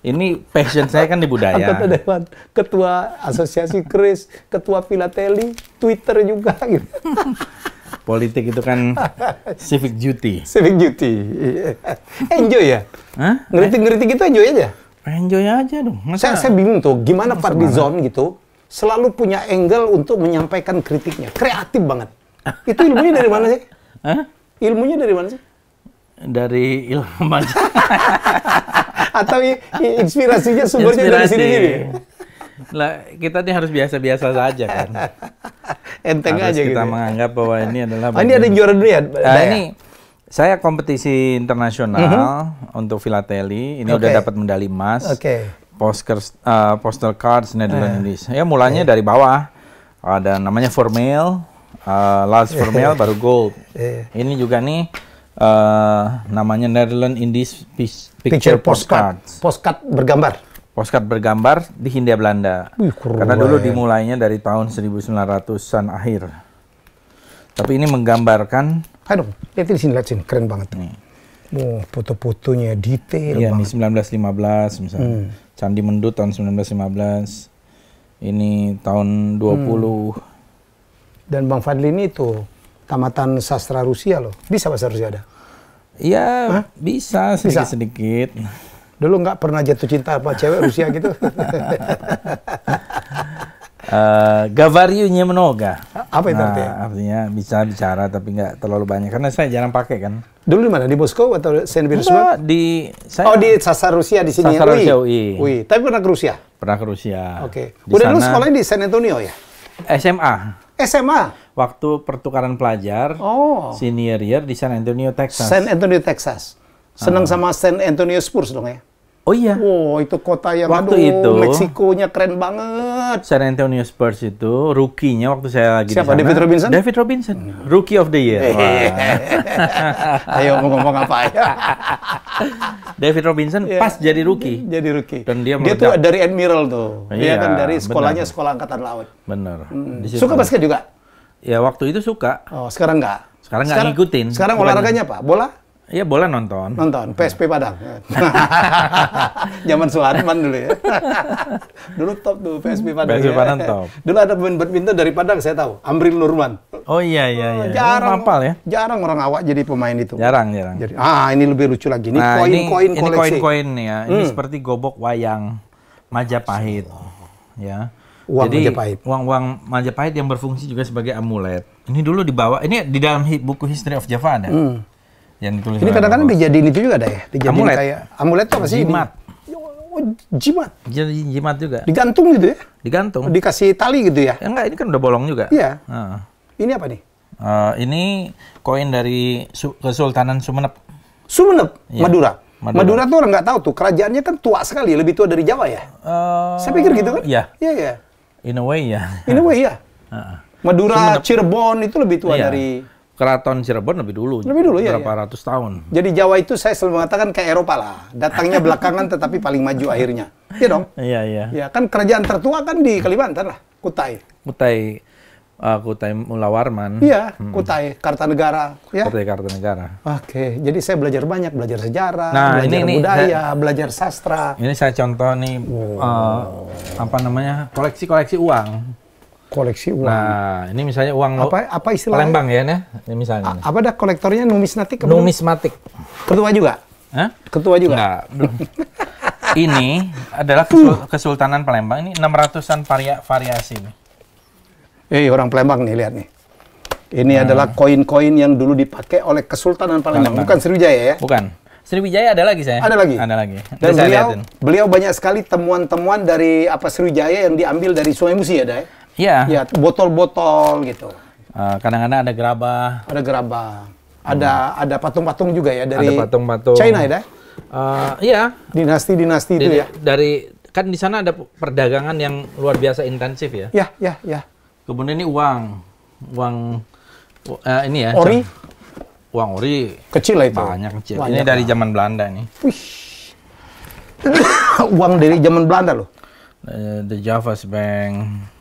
ini passion saya kan di budaya. Anggota dewan, ketua asosiasi keris, ketua filateli, Twitter juga gitu. Politik itu kan civic duty. Civic duty. Enjoy ya? Hah? Ngeritik-ngeritik itu enjoy aja? Enjoy aja dong. Saya bingung tuh, gimana Fadlizon gitu selalu punya angle untuk menyampaikan kritiknya. Kreatif banget. Itu ilmunya dari mana sih? Hah? Ilmunya dari mana sih? Dari ilmu baca. Atau inspirasinya sumbernya dari sini-sini? Lah, kita ini harus biasa-biasa saja kan. Enteng harus aja kita gitu. Menganggap bahwa ini adalah ini ada yang juara dunia? Ini saya kompetisi internasional untuk filateli. Ini udah dapat medali emas. Postal cards Netherlands Indonesia. Ya mulanya dari bawah. Ada namanya formal, last formal baru gold. Ini juga nih namanya Netherlands Indies Picture Postcard. Postcard bergambar. Postcard bergambar di Hindia Belanda. Karena dulu dimulainya dari tahun 1900-an akhir. Tapi ini menggambarkan. Aduh, lihat di sini, lihat sini, keren banget. Nih. Oh, foto-fotonya detail. Iya, nih 1915 misalnya. Candi Mendut tahun 1915. Ini tahun 20. Dan Bang Fadli ini tuh tamatan sastra Rusia loh. Bisa bahasa Rusia ada? Iya, bisa sedikit-sedikit. Dulu nggak pernah jatuh cinta apa cewek Rusia gitu? Gavaryu Nemnoga. Apa itu artinya? Artinya bisa bicara tapi nggak terlalu banyak. Karena saya jarang pakai kan. Dulu di mana? Di Moskow atau Saint Petersburg? Di Sastra Rusia di sini. Sastra Rusia UI. Tapi pernah ke Rusia? Pernah ke Rusia. Oke. Udah dulu sekolahnya di San Antonio ya? SMA? Waktu pertukaran pelajar, senior year di San Antonio, Texas. San Antonio, Texas. Senang sama San Antonio Spurs dong ya? Oh iya. Wow, itu kota yang itu Meksikonya keren banget. San Antonio Spurs itu rookie-nya waktu saya lagi siapa? Di sana. David Robinson? David Robinson. Rookie of the year. Ayo ngomong apa ya? David Robinson pas jadi rookie. Jadi rookie. Dan dia tuh dari Admiral tuh. Dia kan dari sekolahnya Sekolah Angkatan Laut. Bener. Suka basket juga? Ya waktu itu suka. Oh, sekarang enggak? Sekarang nggak ngikutin. Sekarang olahraganya apa? Bola? Iya, bola nonton. PSP Padang. Zaman Suharman dulu ya. Dulu top tuh PSP Padang. PSP Padang top. Dulu ada pemain badminton dari Padang saya tahu, Amril Nurman. Oh iya. Jarang hafal ya. Jarang orang awak jadi pemain itu. Jarang. Jadi, ini lebih lucu lagi. Ini koin-koin koleksi. Ini koin-koin ya. Ini seperti gobok wayang Majapahit. Ya. Jadi uang Majapahit yang berfungsi juga sebagai amulet. Ini dulu dibawa. Ini di dalam buku History of Java ada. Yang ditulis. Ini kadang-kadang dijadiin itu juga ada ya. Dijadiin amulet. Kayak amulet tuh apa sih? Jimat. Jimat. Jadi jimat juga. Digantung gitu ya? Digantung. Dikasih tali gitu ya? Enggak, ini kan udah bolong juga. Iya. Ini apa nih? Ini koin dari Kesultanan Sumeneb. Sumeneb? Ya. Madura tuh orang nggak tahu tuh. Kerajaannya kan tua sekali. Lebih tua dari Jawa ya? Saya pikir gitu kan? Iya. Iya. In a way ya. Madura, Cirebon itu lebih tua dari... Keraton Cirebon lebih dulu berapa ratus tahun. Jadi Jawa itu saya selalu mengatakan kayak Eropa lah. Datangnya belakangan tetapi paling maju akhirnya. Iya dong? Iya. Ya kan kerajaan tertua kan di Kalimantan lah. Kutai Mula Warman. Iya, Kutai Kartanegara. Ya? Kutai Kartanegara. Oke, jadi saya belajar banyak. Belajar sejarah, belajar budaya, belajar sastra. Ini saya contoh nih, koleksi-koleksi uang. Koleksi uang. Nah, ini misalnya uang apa istilahnya? Palembang ya, Ini misalnya. Apa dah kolektornya numismatik? Numismatik. Ketua juga? Hah? Ketua juga? Enggak, belum. Ini adalah Kesultanan Palembang. Ini 600-an variasi nih. Orang Palembang nih, lihat nih. Ini adalah koin-koin yang dulu dipakai oleh Kesultanan Palembang. Bukan Sriwijaya ya? Bukan. Sriwijaya ada lagi saya. Ada lagi? Ada lagi. Dan beliau banyak sekali temuan-temuan dari Sriwijaya yang diambil dari Sungai Musi ya, Day? Iya. Ya, botol-botol gitu. Kadang-kadang ada gerabah. Ada gerabah. Ada patung-patung juga ya dari ada patung-patung. China ya, Day? Iya. Dinasti-dinasti itu ya. Kan di sana ada perdagangan yang luar biasa intensif ya. Ya. Kemudian ini uang ini ya. Ori. Uang ori. Kecil lah itu. Banyak kecil. Ini dari zaman Belanda nih. Uang dari zaman Belanda loh. The Java's Bank.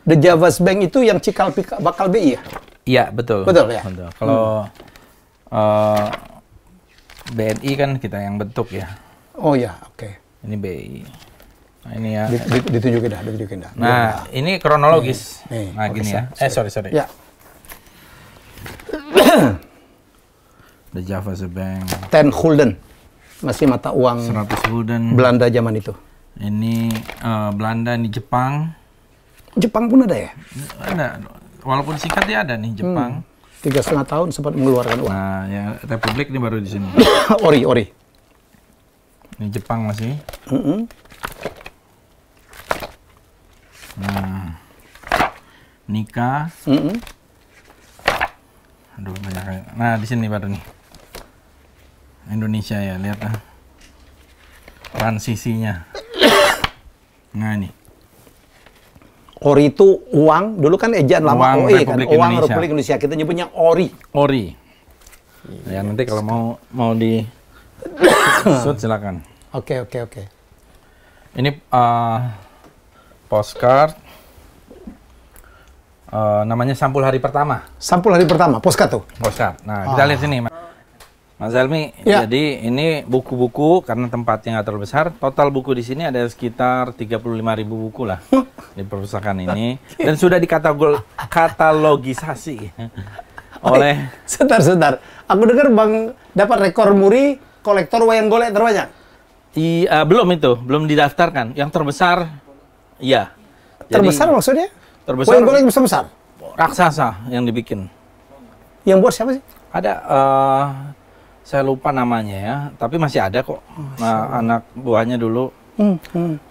The Java's Bank itu yang cikal bakal BI ya? Iya, betul. Betul ya? Betul. Kalau BNI kan kita yang bentuk ya. Oh ya, oke. Ini BI. Nah, ini ya. Ditunjukin dah. Nah, ini kronologis. Nah, gini ya. Sorry. Ya. The Java's Bank. 10 gulden. Masih mata uang 100 gulden. Belanda zaman itu. Ini Belanda, ini Jepang. Jepang pun ada ya? Ada. Walaupun singkat dia ada nih, Jepang. 3,5 tahun sempat mengeluarkan uang. Nah, ya Republik ini baru di sini. Ori. Ini Jepang masih. Nah, Nika. Aduh, banyak. Nah, di sini baru nih. Indonesia ya, lihat lah. Transisinya. Nah, ini. Ori itu uang, dulu kan ejaan lama OE kan, uang Indonesia. Republik Indonesia. Kita nyebutnya ori. Ya nanti kalau mau di shoot silakan. Oke. Ini postcard. Namanya Sampul Hari Pertama. Sampul Hari Pertama, postcard tuh? Postcard. Nah, kita lihat sini, Mas Helmi. Ya. Jadi ini buku-buku karena tempatnya nggak terlalu besar. Total buku di sini ada sekitar 35.000 buku lah di perpustakaan ini. Dan sudah dikatalogisasi oleh... Sebentar. Aku dengar Bang dapat rekor muri kolektor wayang golek terbanyak. Belum itu, belum didaftarkan. Yang terbesar, iya. Terbesar jadi, maksudnya? Terbesar. Wayang golek besar-besar? Raksasa yang dibikin. Yang buat siapa sih? Ada, saya lupa namanya ya, tapi masih ada kok. Anak buahnya dulu,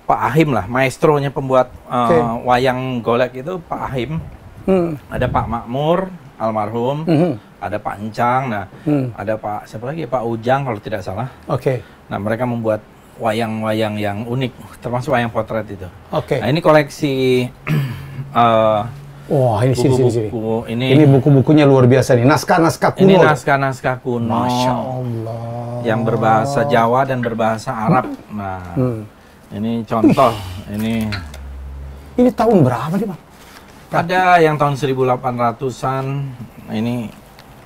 Pak Ahim lah, maestronya pembuat wayang golek itu Pak Ahim. Ada Pak Makmur, almarhum. Ada Pak Encang, ada Pak siapa lagi? Pak Ujang kalau tidak salah. Nah, mereka membuat wayang-wayang yang unik, termasuk wayang potret itu. Nah, ini koleksi wah, ini buku-buku. Ini buku-bukunya luar biasa nih. Naskah-naskah kuno. Ini naskah-naskah kuno. Masya Allah. Yang berbahasa Jawa dan berbahasa Arab. Nah, ini contoh. Ini tahun berapa nih, Bang? Ada yang tahun 1800-an.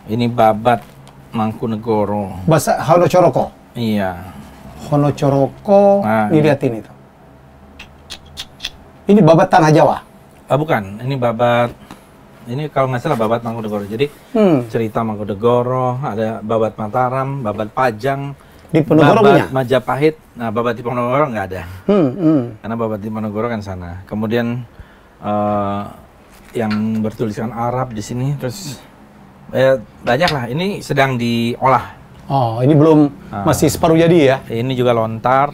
Ini Babat Mangkunegoro. Bahasa Honocoroko. Iya. Honocoroko. Nah, dilihatin itu. Ini Babat Tanah Jawa. Bukan, ini Babat. Ini kalau nggak salah Babat Mangkunegoro. Jadi cerita Mangkunegoro, ada Babat Mataram, Babat Pajang, di Ponorogo Babat Majapahit. Nah, Babat di Ponorogo nggak ada. Karena Babat di Ponorogo kan sana. Kemudian yang bertuliskan Arab di sini, terus banyak lah. Ini sedang diolah. Oh, ini belum masih separuh jadi ya? Ini juga lontar.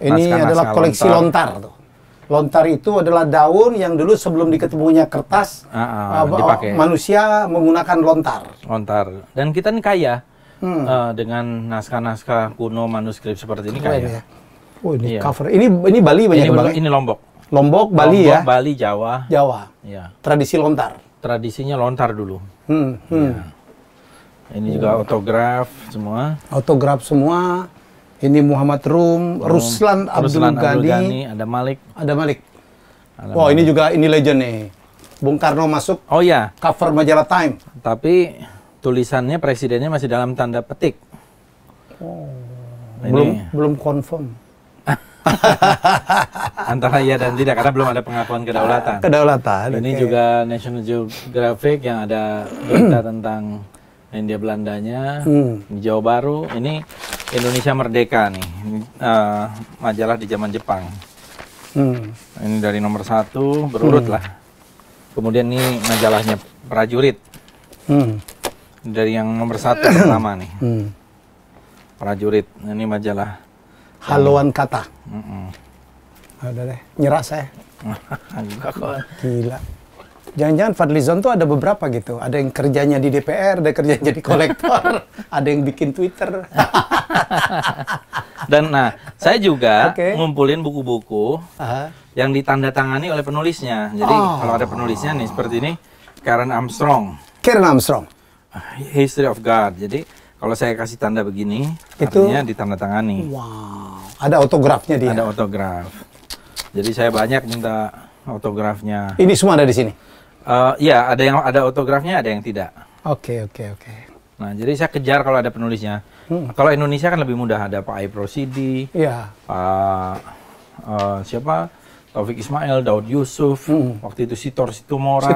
Ini adalah koleksi lontar tuh. Lontar itu adalah daun yang dulu sebelum diketemunya kertas, manusia menggunakan lontar. Lontar. Dan kita ini kaya dengan naskah-naskah kuno manuskrip seperti ini kaya. Ya. Oh, ini cover. Ini Bali banyak banget. Ini Lombok. Lombok, Bali ya? Bali, Jawa. Jawa. Ya. Tradisi lontar. Tradisinya lontar dulu. Ya. Ini juga autograf semua. Autograf semua. Ini Muhammad Ruslan Abdul Ghani, ada Malik. Wah, ini juga legend nih. Bung Karno masuk. Oh ya, cover majalah Time. Tapi tulisannya presidennya masih dalam tanda petik. Oh. Belum confirm. Antara iya dan tidak karena belum ada pengakuan kedaulatan. Ini juga National Geographic yang ada berita tentang Hindia Belandanya, di Jawa Baru. Ini Indonesia Merdeka nih, majalah di zaman Jepang. Ini dari nomor 1 berurut lah. Kemudian ini majalahnya Prajurit. Dari yang nomor 1 pertama nih. Prajurit. Ini majalah Haluan Kata. Udah deh, nyerah saya. Gila. Jangan-jangan Fadlizon tuh ada beberapa gitu. Ada yang kerjanya di DPR, ada kerjanya jadi kolektor, ada yang bikin Twitter. Dan saya juga ngumpulin buku-buku yang ditandatangani oleh penulisnya. Jadi kalau ada penulisnya nih seperti ini, Karen Armstrong. History of God. Jadi kalau saya kasih tanda begini, artinya ditandatangani. Wow. Ada autografnya dia. Ada autograf. Jadi saya banyak minta autografnya. Ini semua ada di sini. Ya, ada yang ada autografnya, ada yang tidak. Oke. Nah, jadi saya kejar kalau ada penulisnya. Kalau Indonesia kan lebih mudah, ada Pak Aib Rosidi, Pak siapa, Taufik Ismail, Daud Yusuf, waktu itu Sitor Situmorang.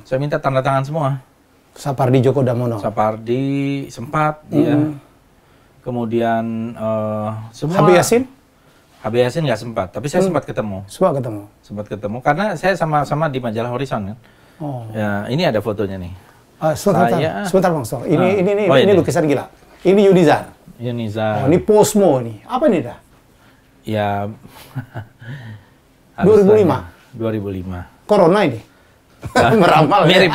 Saya minta tanda tangan semua. Sapardi Djoko Damono. Sapardi sempat, ya. Kemudian semua. Habib Yasin nggak sempat, tapi saya sempat ketemu. Sempat ketemu, karena saya sama-sama di majalah Horizon kan. Ya, ini ada fotonya nih. Sebentar Bang Sol. Ini lukisan gila. Ini Yunizar. Ini Posmo nih. Apa ini dah? Ya. 2005. Corona ini. Meramal. Mirip.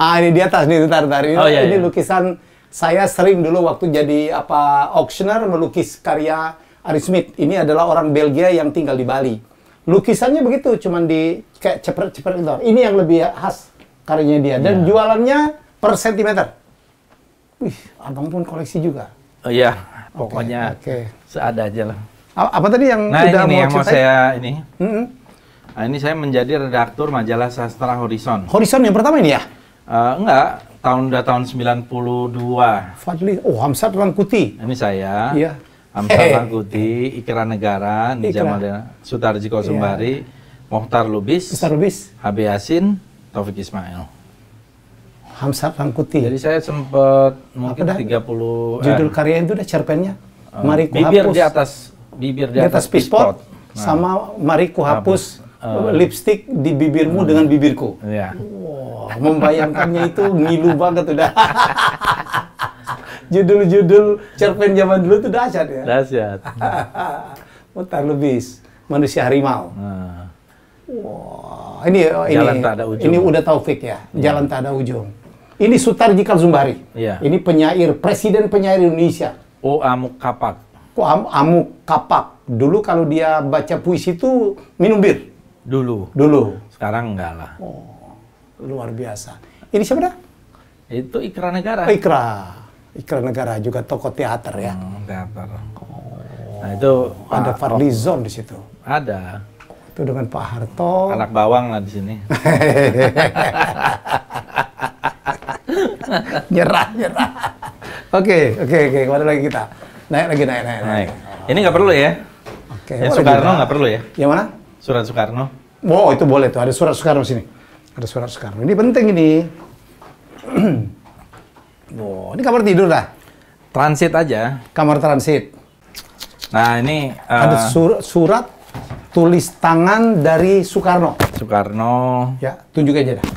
Ini di atas nih, bentar. Ini lukisan saya sering dulu waktu jadi auctioneer melukis karya Ari Smith. Ini adalah orang Belgia yang tinggal di Bali. Lukisannya begitu, cuman di kayak cepet gitu. Ini yang lebih khas karyanya dia. Dan jualannya per sentimeter. Wih, abang pun koleksi juga. Oh iya, pokoknya seada aja lah. Apa tadi yang nah, udah ini mau yang mau ceritain? saya ini. Nah, ini saya menjadi redaktur majalah sastra Horizon. Horizon yang pertama ini ya? Enggak, tahun 92. Fadli, Hamsat Rangkuti. Ini saya. Iya. Hamsat Rangkuti, Ikra Negara, Nijamal Sutarji Kosumbari, Mohtar Lubis, HB Yasin, Taufik Ismail. Hamsat Rangkuti. Jadi saya sempat mungkin 30 judul karya itu udah cerpennya. Mari ku bibir hapus di atas pispot. Sama mari ku hapus lipstik di bibirmu dengan bibirku. Iya. Wow, membayangkannya itu ngilu banget udah. Judul-judul cerpen zaman dulu tuh dahsyat ya. Dahsyat. Mohtar Lubis, Manusia Harimau. Wow, ini Jalan Tak Ada Ujung. Ini udah Taufik ya, Jalan Tak Ada Ujung. Ini Sutarji Kalzumbari. Iya. Ini presiden penyair Indonesia. Amuk Kapak. Amuk Kapak. Dulu kalau dia baca puisi itu minum bir. Dulu. Sekarang enggak lah. Oh, luar biasa. Ini siapa dah? Itu Ikra Negara. Ikra Negara juga tokoh teater ya. Teater. Nah itu ada Fadlizon di situ. Ada. Itu dengan Pak Harto. Anak bawang lah di sini. Nyerah. Oke. Kemana lagi kita? Naik. Ini nggak perlu ya? Oke. Soekarno nggak perlu ya? Yang mana? Surat Soekarno. Oh, itu boleh tuh. Ada surat Soekarno sini. Ada surat Soekarno. Ini penting ini. Ini kamar tidur dah. Transit aja. Kamar transit. Nah, ini ada surat tulis tangan dari Soekarno. Ya, tunjuk aja dah.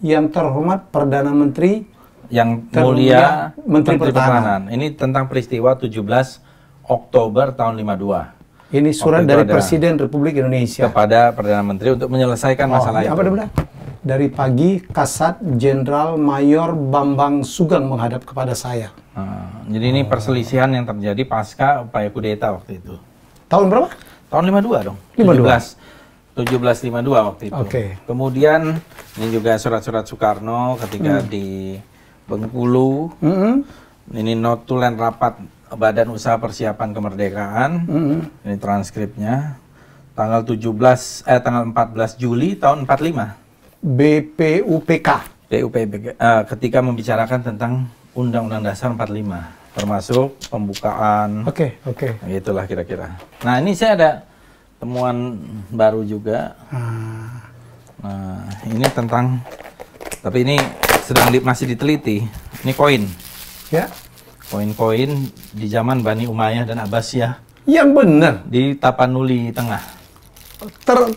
Yang terhormat Perdana Menteri yang mulia Menteri Pertahanan. Ini tentang peristiwa 17 Oktober tahun 52. Ini surat dari Presiden Republik Indonesia kepada Perdana Menteri untuk menyelesaikan masalah itu. Apa namanya? Dari pagi Kasat Jenderal Mayor Bambang Sugeng menghadap kepada saya. Jadi ini perselisihan yang terjadi pasca upaya kudeta waktu itu. Tahun berapa? Tahun 52 dong. 1752 waktu itu. Kemudian ini juga surat-surat Soekarno ketika di Bengkulu. Ini notulen rapat Badan Usaha Persiapan Kemerdekaan. Ini transkripnya. Tanggal 14 Juli tahun 45. BPUPK. Ketika membicarakan tentang Undang-Undang Dasar 45, termasuk pembukaan. Oke. Itulah kira-kira. Nah, ini saya ada temuan baru juga. Nah, ini tentang, tapi ini masih diteliti. Ini koin. Ya. Koin-koin di zaman Bani Umayyah dan Abbasiyah. Yang benar. Di Tapanuli Tengah.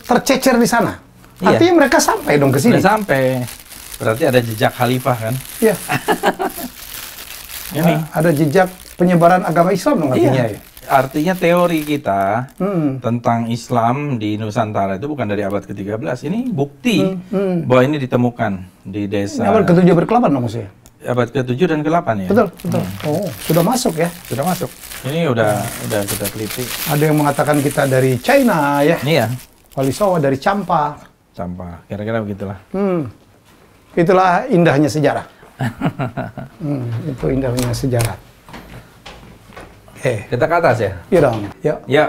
Tercecer di sana. Iya. Artinya mereka sampai dong ke sini. Sampai. Berarti ada jejak khalifah kan? Iya. Ini ada jejak penyebaran agama Islam dong artinya. Iya. Artinya teori kita tentang Islam di Nusantara itu bukan dari abad ke-13. Ini bukti bahwa ini ditemukan di desa. Ini abad ke-7 berke-8 dong maksudnya? Abad ke-7 dan ke-8 ya? Betul. Oh, sudah masuk ya? Sudah masuk. Ini udah kita teliti. Ada yang mengatakan kita dari China ya? Iya. Wali Songo dari Campa. Kira-kira begitulah. Itulah indahnya sejarah. Itu indahnya sejarah. Kita ke atas ya? Iya dong. Ya,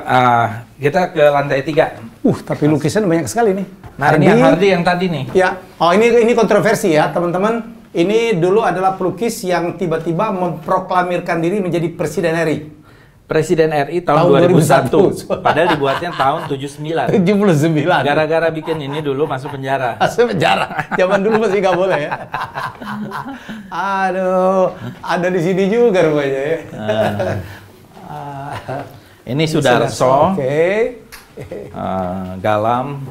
kita ke lantai 3. Tapi lukisan banyak sekali nih. Nah, ini yang Hardi yang tadi nih. Ya. Oh, ini kontroversi ya, teman-teman. Ini dulu adalah pelukis yang tiba-tiba memproklamirkan diri menjadi Presiden RI. Presiden RI tahun 2001. Padahal dibuatnya tahun 79. 79. Gara-gara bikin ini dulu masuk penjara. Masuk penjara. Zaman dulu masih nggak boleh ya. Aduh, ada di sini juga rupanya ya. Ini Sudarso. Oke. Galam.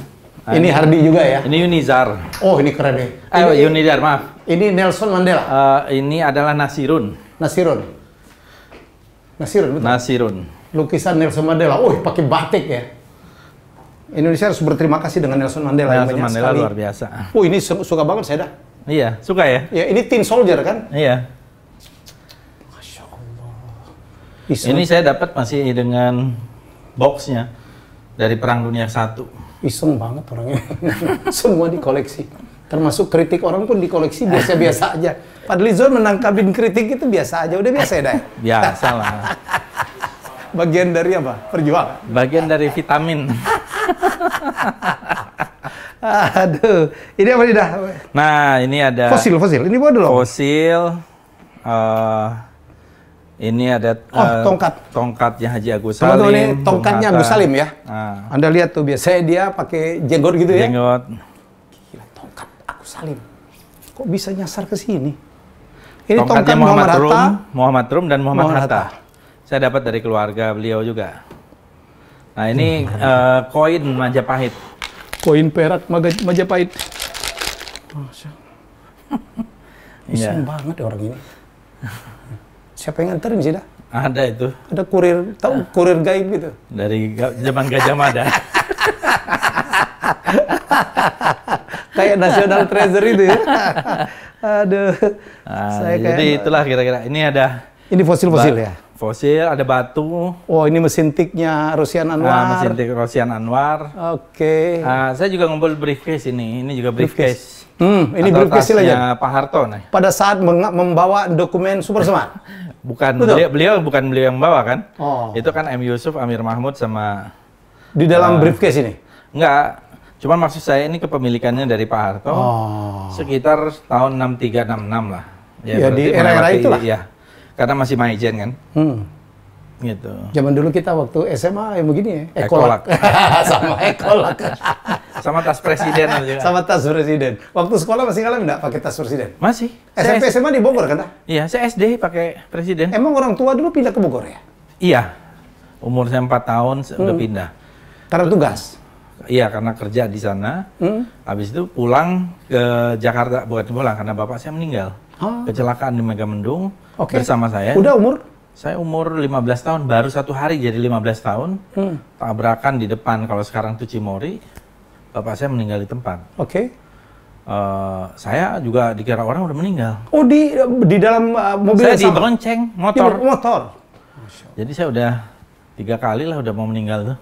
Ini Hardi juga ya? Ini Yunizar. Oh, ini keren nih. Yunizar, maaf. Ini Nelson Mandela. Ini adalah Nasirun. Betul. Lukisan Nelson Mandela. Pakai batik ya. Indonesia harus berterima kasih dengan Nelson Mandela. Nelson Mandela luar biasa. Ini suka banget saya dah. Iya, suka ya? Ya, ini Tin Soldier kan? Iya. Masya Allah. Ini saya dapat masih dengan boxnya dari Perang Dunia I. Iseng banget orangnya. Semua dikoleksi. Termasuk kritik orang pun dikoleksi biasa-biasa aja. Fadlizon menangkapin kritik itu biasa aja. Udah biasa ya, Day? Biasa lah. Bagian dari apa? Perjuangan. Bagian dari vitamin. Aduh, ini apa nih dah? Nah, ini ada fosil. Ini buat dulu. Fosil. Ini ada tongkatnya Haji Agus Salim. Teman-teman, ini tongkatnya Agus Salim ya. Anda lihat tuh, biasanya dia pakai jenggot gitu ya. Jenggot. Gila, tongkat Agus Salim. Kok bisa nyasar ke sini? Ini tongkatnya Muhammad Rum dan Muhammad Hatta. Saya dapat dari keluarga beliau juga. Nah, ini koin Majapahit. Koin perak Majapahit. Iseng banget orang ini. Siapa yang nganterin sih dah? Ada itu. Ada kurir, tahu kurir gaib gitu. Dari zaman Gajah Mada. Kayak National Treasure itu ya. Aduh. Jadi itulah kira-kira. Ini ada. Ini fosil-fosil ya? Fosil, ada batu. Oh, ini mesin tiknya Rosian Anwar. Mesin tik Rosian Anwar. Oke. Saya juga ngumpul briefcase ini. Ini juga briefcase. Ini briefcase aja. Pak Harto nih. Pada saat membawa dokumen Super Semar. Bukan, beliau yang bawa kan? Oh. Itu kan M. Yusuf, Amir Mahmud sama... Di dalam briefcase ini? Enggak. Cuman maksud saya ini kepemilikannya dari Pak Harto. Sekitar tahun 63-66 lah. Ya di era-era itulah. Ya. Karena masih Maijen kan. Gitu. Zaman dulu kita waktu SMA yang begini ya. Ekolak. Sama ekolak. Sama tas presiden juga. Sama tas presiden. Waktu sekolah masih ngalamin enggak pakai tas presiden? Masih. SMP SMA di Bogor kan? Iya, saya SD pakai presiden. Emang orang tua dulu pindah ke Bogor ya? Iya. Umur saya 4 tahun udah pindah. Karena tugas? Iya, karena kerja di sana. Habis itu pulang ke Jakarta, bukan pulang karena bapak saya meninggal. Kecelakaan di Megamendung bersama saya. Udah umur? Saya umur 15 tahun, baru 1 hari jadi 15 tahun. Tabrakan di depan, kalau sekarang itu Cimory. Bapak saya meninggal di tempat. Saya juga dikira orang udah meninggal. Oh, di dalam mobil saya dibonceng motor. Motor. Jadi saya udah 3 kali lah udah mau meninggal tuh.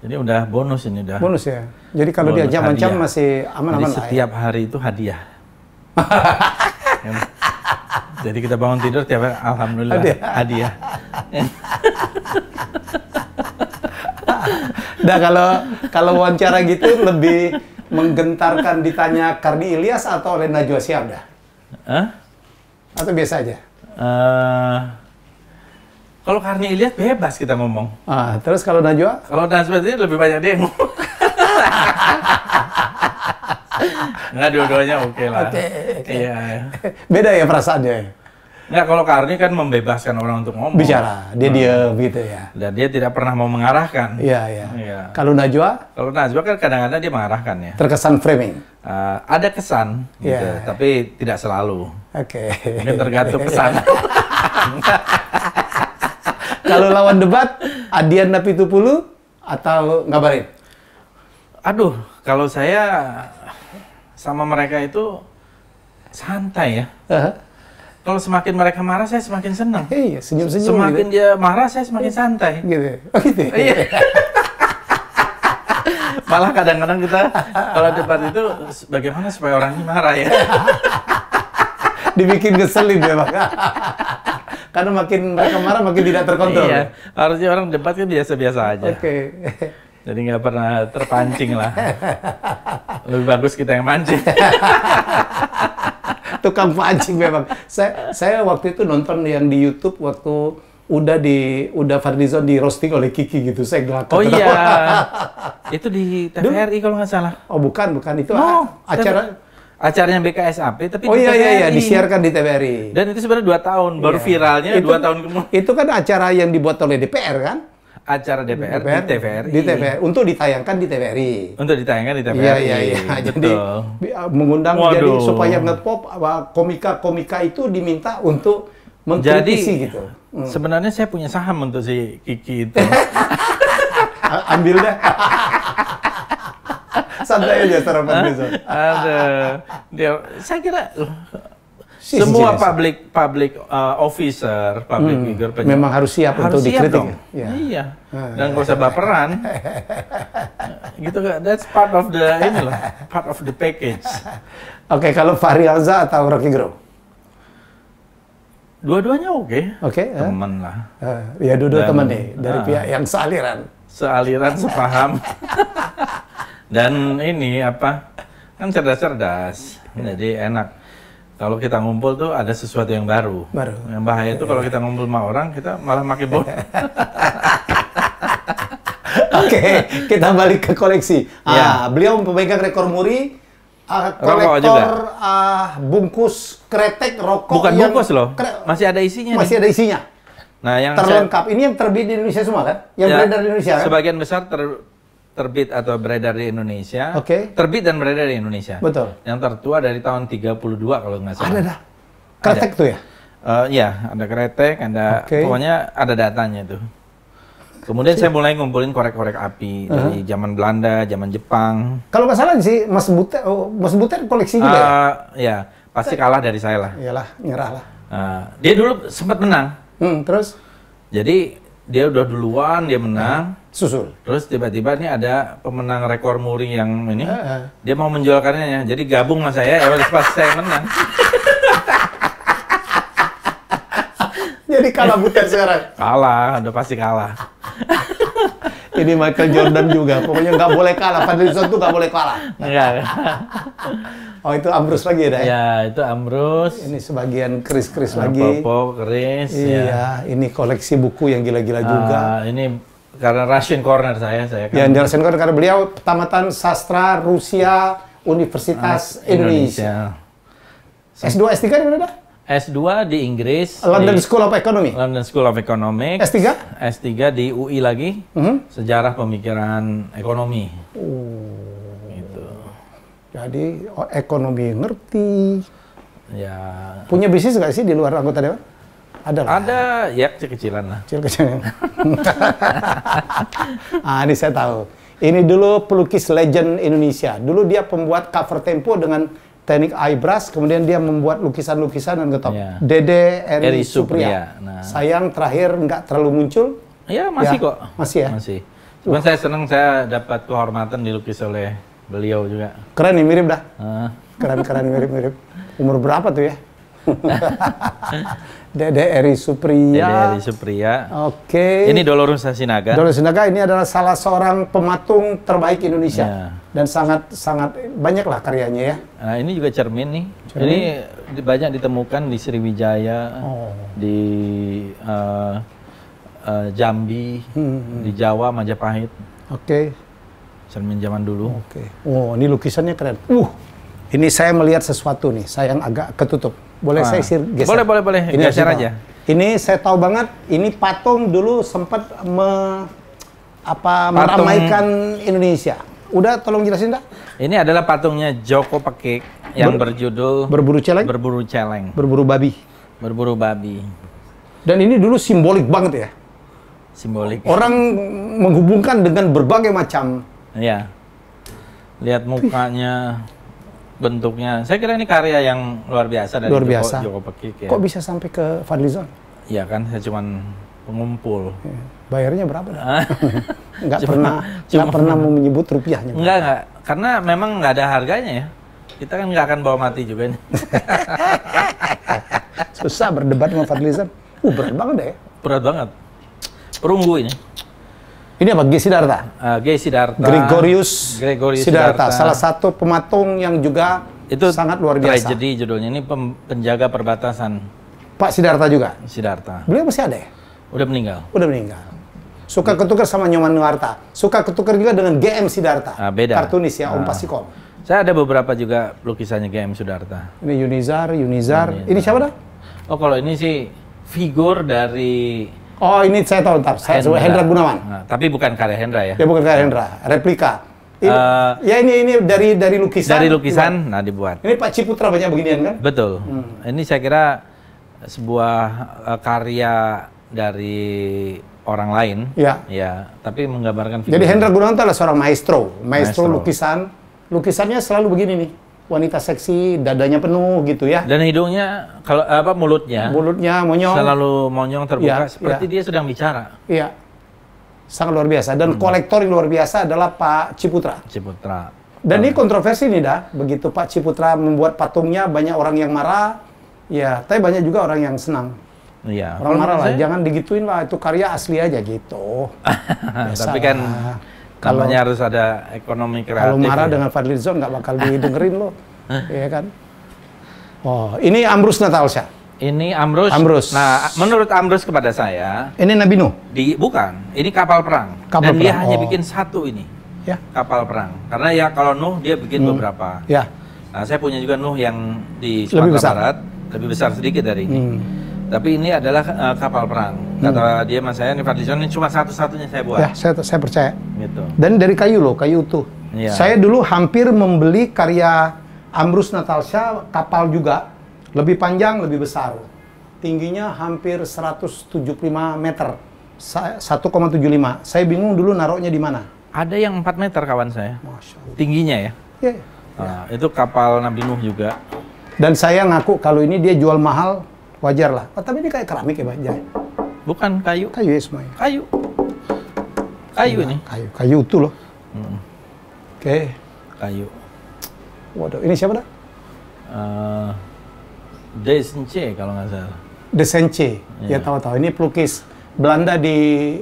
Jadi udah bonus ini udah. Bonus ya. Jadi kalau dia ancam-ancam masih aman-aman lah. Setiap hari itu hadiah. Jadi kita bangun tidur tiap hari, alhamdulillah hadiah. Nah, kalau wawancara gitu lebih menggentarkan ditanya Karni Ilyas atau oleh Najwa Shihab dah? Atau biasa aja? Kalau Karni Ilyas bebas kita ngomong. Terus kalau Najwa? Kalau Najwa itu lebih banyak dia yang ngomong. Nggak, dua-duanya oke lah. Iya. Beda ya perasaannya? Nggak, kalau Karni kan membebaskan orang untuk ngomong. Bicara, dia diam gitu ya. Dan dia tidak pernah mau mengarahkan. Iya. Kalau Najwa? Kalau Najwa kan kadang-kadang dia mengarahkan ya. Terkesan framing? Ada kesan, gitu, tapi tidak selalu. Mungkin tergantung kesan. Kalau lawan debat, Adian Napitupulu atau ngabarin? Aduh, kalau saya sama mereka itu santai ya. Kalau semakin mereka marah, saya semakin senang. Iya, senyum-senyum. Semakin dia marah, saya semakin santai. Gitu. Oh gitu. Iya. Malah kadang-kadang kita kalau debat itu bagaimana supaya orang ini marah ya. Dibikin ngeselin ya, Bang. Karena makin mereka marah, makin tidak terkontrol. Iya. Harusnya orang debat kan biasa-biasa aja. Jadi nggak pernah terpancing lah. Lebih bagus kita yang mancing. Tukang pancing memang. Saya waktu itu nonton yang di YouTube waktu udah Fadlizon di roasting oleh Kiki gitu. Saya ngakak. Oh iya. Itu di TVRI kalau nggak salah. Oh bukan itu acaranya BKSAP tapi oh iya disiarkan di TVRI. Dan itu sebenarnya 2 tahun baru viralnya 2 tahun kemudian. Itu kan acara yang dibuat oleh DPR kan? Acara DPR di TVRI. Di TVRI untuk ditayangkan di TVRI. Untuk ditayangkan di TVRI. Iya. Jadi mengundang jadi supaya ngepop komika itu diminta untuk mengkritisi gitu. Sebenarnya saya punya saham untuk si Kiki itu. Ambil deh. Santai aja sarapan besok. Saya kira semua public officer, public figure memang harus siap untuk dikritik. Iya. Dan nggak usah baperan. Gitu kan? That's part of the package. Oke, kalau Fahri Hamzah atau Rocky Gerung? Dua-duanya oke. Oke. Teman lah. Ya dua-dua teman nih dari pihak yang sealiran. Sealiran, sepaham. Dan ini apa? Kan cerdas-cerdas. Jadi enak. Kalau kita ngumpul tuh ada sesuatu yang baru. Yang bahaya itu kalau kita ngumpul sama orang, kita malah makin bodoh. Oke, kita balik ke koleksi. Beliau pemegang rekor muri, kolektor bungkus kretek rokok. Bukan bungkus loh, masih ada isinya. Masih ada isinya. Nah, yang terlengkap. Ini yang terbit di Indonesia semua kan? Yang beredar di Indonesia kan? Sebagian besar terbit atau beredar di Indonesia. Terbit dan beredar di Indonesia. Betul. Yang tertua dari tahun 32 kalau nggak salah. Ada dah. Kretek tuh ya? Iya, ada kretek, pokoknya ada datanya tuh. Kemudian saya mulai ngumpulin korek-korek api dari zaman Belanda, zaman Jepang. Kalau nggak salah sih, Mas Butet koleksi juga ya? Pasti kalah dari saya lah. Iyalah, nyerah lah. Dia dulu sempat menang. Terus? Jadi dia udah duluan, dia menang. Susul. Terus tiba-tiba nih ada pemenang rekor muri yang ini, dia mau menjual karyanya. Jadi gabung sama saya, ya pas saya menang. Jadi kalah Butet sekarang? Kalah, udah pasti kalah. Ini Michael Jordan juga, pokoknya nggak boleh kalah. Fadlizon tuh nggak boleh kalah. Enggak. Oh itu Ambrus lagi ya? Ya itu Ambrus. Ini sebagian keris-keris lagi. Popo, keris. Iya, ini koleksi buku yang gila-gila juga. Ini karena Russian Corner saya kan. Ya, Russian Corner karena beliau tamatan sastra Rusia Universitas Indonesia. S2, S3 di mana dah? S2 di Inggris. London School of Economy. London School of Economics. S3? S3 di UI lagi. Sejarah pemikiran ekonomi. Gitu. Jadi ekonomi ngerti. Ya. Punya bisnis nggak sih di luar anggota dewan? Ada lah. Ada, ya kecil-kecilan lah. Kecil-kecilan. Ini saya tahu. Ini dulu pelukis legend Indonesia. Dulu dia pembuat cover Tempo dengan teknik eyebrush, kemudian dia membuat lukisan-lukisan dan ketop. Dede Eri Supriya. Sayang terakhir nggak terlalu muncul. Iya, masih kok. Masih ya? Masih. Cuman saya senang saya dapat kehormatan dilukis oleh beliau juga. Keren nih, mirip dah. Keren-keren, mirip-mirip. Umur berapa tuh ya? Dede Eri Supriya. Dede Eri Supriya. Oke. Ini Dolorus Sinaga. Dolorus Sinaga ini adalah salah seorang pematung terbaik Indonesia. Dan sangat banyak lah karyanya ya. Nah, ini juga cermin nih. Ini banyak ditemukan di Sriwijaya, di Jambi, di Jawa, Majapahit. Cermin zaman dulu. Oh, ini lukisannya keren. Ini saya melihat sesuatu nih. Saya yang agak ketutup. Boleh saya geser? Boleh. Ini geser aja. Ini saya tahu banget. Ini patung dulu sempat meramaikan Indonesia. Udah, tolong jelasin dah. Ini adalah patungnya Joko Pekik yang berjudul Berburu Celeng. Berburu Celeng. Berburu babi. Berburu babi. Dan ini dulu simbolik banget ya. Simbolik. Orang menghubungkan dengan berbagai macam. Iya. Lihat mukanya, bentuknya. Saya kira ini karya yang luar biasa dari Joko Pekik. Ya. Kok bisa sampai ke Fadlizon? Iya kan, saya cuman pengumpul. Bayarnya berapa? Nggak pernah mau menyebut rupiahnya. Enggak. Karena memang nggak ada harganya ya. Kita kan nggak akan bawa mati juga nih. Susah berdebat sama Fadlizon. Berat banget deh. Berat banget. Perunggu ini. Ini apa? G. Siddhartha? G. Siddhartha. Gregorius Siddhartha. Salah satu pematung yang juga itu sangat luar biasa. Tragedi judulnya. Ini penjaga perbatasan. Pak Siddhartha juga? Siddhartha. Beliau masih ada ya? Udah meninggal. Udah meninggal. Suka ketukar sama Nyoman Nuarta. Suka ketukar juga dengan GM Siddhartha. Beda. Kartunis ya, Om Pasikom. Saya ada beberapa juga lukisannya GM Siddhartha. Ini Yunizar. Ini siapa dah? Oh, kalau ini sih figur dari... Oh, ini saya tahu, Hendra Gunawan. Tapi bukan karya Hendra ya? Ya, bukan karya Hendra, replika. Ya ini dari lukisan. Dari lukisan, dibuat. Ini Pak Ciputra banyak beginian kan? Betul. Ini saya kira sebuah karya dari orang lain. Ya. Tapi menggambarkan figur. Jadi Hendra Gunawan adalah seorang maestro lukisan. Lukisannya selalu begini nih. Wanita seksi, dadanya penuh gitu ya. Dan hidungnya, mulutnya monyong. Selalu monyong terbuka, seperti dia sedang bicara. Iya. Sangat luar biasa. Dan kolektor yang luar biasa adalah Pak Ciputra. Dan ini kontroversi nih dah. Begitu Pak Ciputra membuat patungnya, banyak orang yang marah. Ya, tapi banyak juga orang yang senang. Iya. Orang marah lah, jangan digituin lah, itu karya asli aja gitu. Tapi kan namanya harus ada ekonomi kreatif. Kalau marah dengan Fadlizon nggak bakal didengerin loh, ya kan? Oh, ini Ambrus Natalsha. Ini Ambrus. Nah, menurut Ambrus kepada saya, ini Nabi Nuh. Bukan, ini kapal perang. Dan dia hanya bikin satu ini. Ya. Kapal perang. Karena ya kalau Nuh dia bikin beberapa. Ya. Nah, saya punya juga Nuh yang di Sumatera Barat, lebih besar sedikit dari ini. Tapi ini adalah kapal perang. Kata dia mas saya, ini Fadlizon ini cuma satu-satunya saya buat. Ya, saya percaya. Gitu. Dan dari kayu loh, kayu utuh. Ya. Saya dulu hampir membeli karya Ambrus Natalsha, kapal juga. Lebih panjang, lebih besar. Tingginya hampir 175 meter. 1,75. Saya bingung dulu naruhnya di mana. Ada yang 4 meter kawan saya. Masya Allah. Tingginya ya? Iya. Itu kapal Nabi Nuh juga. Dan saya ngaku kalau ini dia jual mahal, wajar lah. Oh, tapi ini kayak keramik ya Pak Jai? Bukan, kayu. Kayu ya semuanya? Kayu. Kayu ini? Kayu utuh loh. Oke. Kayu. Waduh, ini siapa dah? Desence kalau nggak salah. Desence, ya tahu-tahu. Ini pelukis Belanda di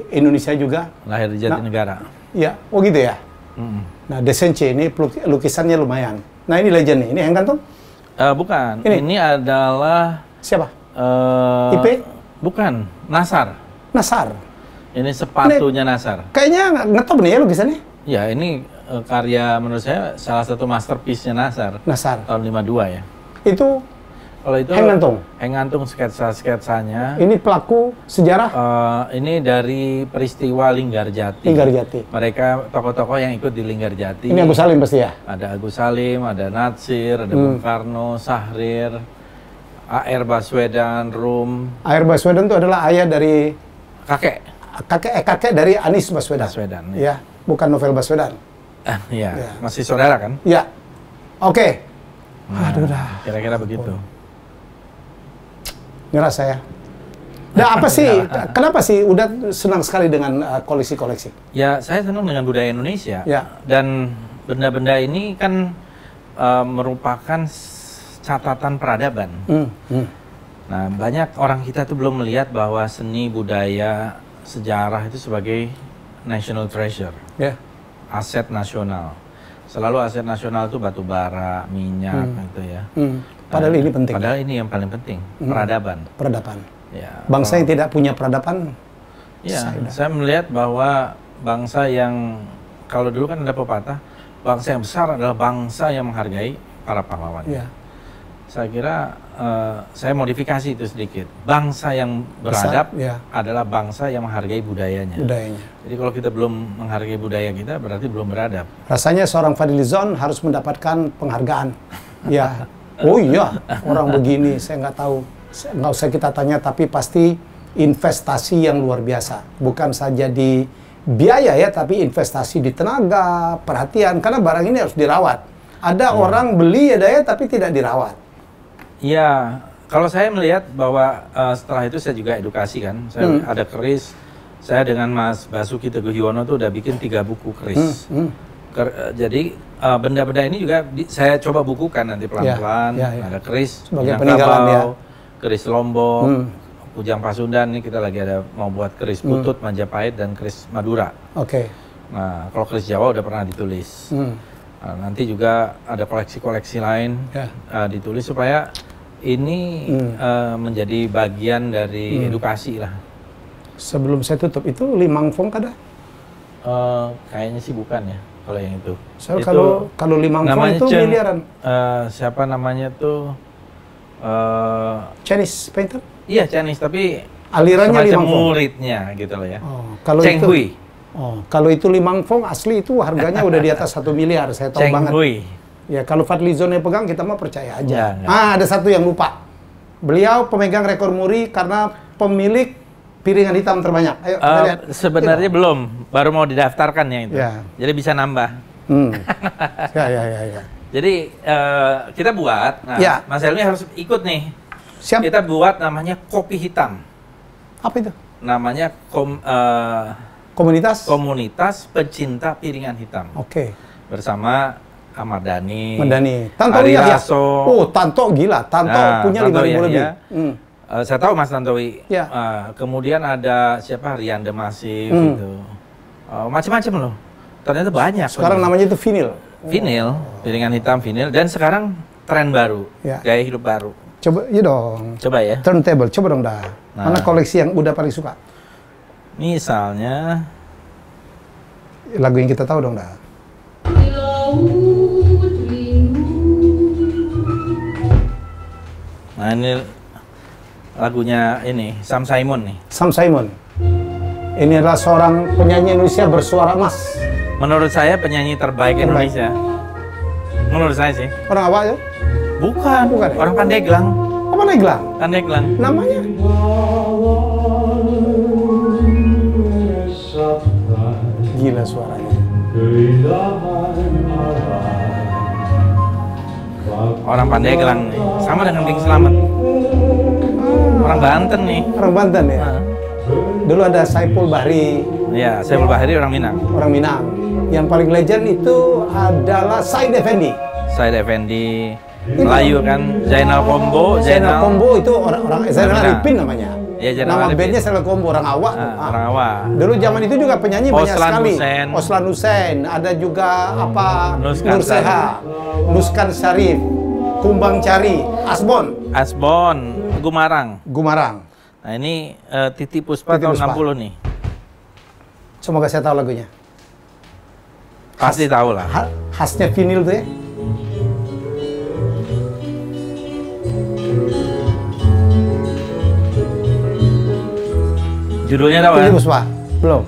Indonesia juga. Lahir di Jatinegara. Ya, oh gitu ya. Nah, Desence ini lukisannya lumayan. Nah, ini legend nih. Ini Henk Kantung? Bukan. Ini adalah siapa? IP? Bukan. Nasar. Nasar. Ini sepatunya Nasar. Kayaknya ngetop nih ya lukisannya. Ya, ini karya menurut saya salah satu masterpiece-nya Nasar. Nasar. Tahun 52 ya. Itu kalau itu Henk Kantung. Henk Kantung sketsanya. Ini pelaku sejarah? Ini dari peristiwa Linggarjati. Linggarjati. Mereka tokoh-tokoh yang ikut di Linggarjati. Ini Agus Salim pasti ya? Ada Agus Salim, ada Natsir, ada Bung Karno, Sahrir, A.R. Baswedan, Rum. A.R. Baswedan itu adalah ayah dari kakek dari Anies Baswedan. Ya, bukan Novel Baswedan. Iya, masih saudara kan? Ya. Oke. Aduh dah. Kira-kira begitu. Nyerah saya. Nah, apa sih? Kenapa sih udah senang sekali dengan koleksi-koleksi? Ya, saya senang dengan budaya Indonesia. Ya. Dan benda-benda ini kan merupakan catatan peradaban. Nah, banyak orang kita tuh belum melihat bahwa seni, budaya, sejarah itu sebagai national treasure. Ya. Aset nasional. Selalu aset nasional itu batu bara, minyak gitu ya. Padahal ini penting. Padahal ini yang paling penting, peradaban. Peradaban. Ya, bangsa yang tidak punya peradaban. Ya, saya melihat bahwa bangsa yang, kalau dulu kan ada pepatah, bangsa yang besar adalah bangsa yang menghargai para pahlawannya. Ya. Saya kira saya modifikasi itu sedikit. Bangsa yang beradab adalah bangsa yang menghargai budayanya. Jadi kalau kita belum menghargai budaya kita, berarti belum beradab. Rasanya seorang Fadlizon harus mendapatkan penghargaan. Ya. Oh iya, orang begini, saya nggak tahu. Nggak usah kita tanya, tapi pasti investasi yang luar biasa. Bukan saja di biaya ya, tapi investasi di tenaga, perhatian. Karena barang ini harus dirawat. Ada orang beli ya tapi tidak dirawat. Ya, kalau saya melihat bahwa setelah itu saya juga edukasi kan. Saya ada keris, saya dengan Mas Basuki Teguh Yuwono tuh udah bikin 3 buku keris. Jadi benda-benda ini juga saya coba bukukan nanti pelan-pelan. Ada keris sebagai peninggalan ya. Keris Lombok, Kujang Pasundan, ini kita lagi ada mau buat keris Putut, Majapahit, dan keris Madura. Oke. Nah, kalau keris Jawa udah pernah ditulis. Nah, nanti juga ada koleksi-koleksi lain ditulis supaya ini menjadi bagian dari edukasi lah. Sebelum saya tutup, itu Limang Fong kada? Kayaknya sih bukan ya. Kalau yang itu. So, kalau Limang Fong itu miliaran. Siapa namanya tuh? Chinese painter? Iya Chinese, tapi alirannya Limang Fong. Muridnya gitu loh ya. Kalau Cheng Hui. Kalau itu Limang Fong asli itu harganya udah di atas 1 miliar, saya tahu Cheng banget. Hui. Ya kalau Fadlizon yang pegang kita mah percaya aja. Ada satu yang lupa. Beliau pemegang rekor muri karena pemilik piringan hitam terbanyak. Ayo kita lihat. Sebenarnya belum, baru mau didaftarkan ya itu. Jadi bisa nambah. Ya. Jadi kita buat, Mas Helmi harus ikut nih. Siap. Kita buat namanya kopi hitam. Apa itu? Namanya komunitas pecinta piringan hitam. Oke. Bersama Ahmad Dhani, Tanto Ari ya? Lasso. Oh, Tanto gila. Tanto punya 5.000 lebih. Saya tahu Mas Tantowi. Ya. Kemudian ada siapa, Rian Demasif gitu. Macam-macam loh. Ternyata banyak. Sekarang namanya itu vinil. Vinil, piringan hitam vinil. Dan sekarang tren baru, gaya hidup baru. Coba, iya dong. Coba ya. Turntable, coba dong dah. Mana koleksi yang udah paling suka? Misalnya lagu yang kita tahu dong dah. Nah ini lagunya ini Sam Simon nih. Sam Simon. Ini adalah seorang penyanyi Indonesia bersuara emas. Menurut saya penyanyi terbaik Indonesia. Menurut saya sih. Orang apa ya? Bukan. Orang Pandeglang. Apa Pandeglang? Pandeglang. Namanya? Gila suaranya. Orang Pandeglang nih. Sama dengan King Slamet. Orang Banten nih. Orang Banten ya? Dulu ada Saiful Bahri. Iya, Saiful Bahri orang Minang. Orang Minang. Yang paling legend itu adalah Said Effendi. Said Effendi. Melayu kan. Zainal Kombo. Zainal Kombo itu orang Zainal Arifin namanya. Ya, nama bandnya Zainal Kombo, orang Awak. Orang Awak. Dulu zaman itu juga penyanyi banyak sekali. Hussein. Oslan Hussein. Ada juga apa? Nuskan Nur Seha. Nuskan Syarif. Kumbang Cari. Asbon. Gumarang. Nah ini Titi Puspa tahun 60 nih. Semoga saya tahu lagunya. Pasti tahu lah. Khasnya vinil tuh ya. Judulnya tahu Titi Puspa? Belum.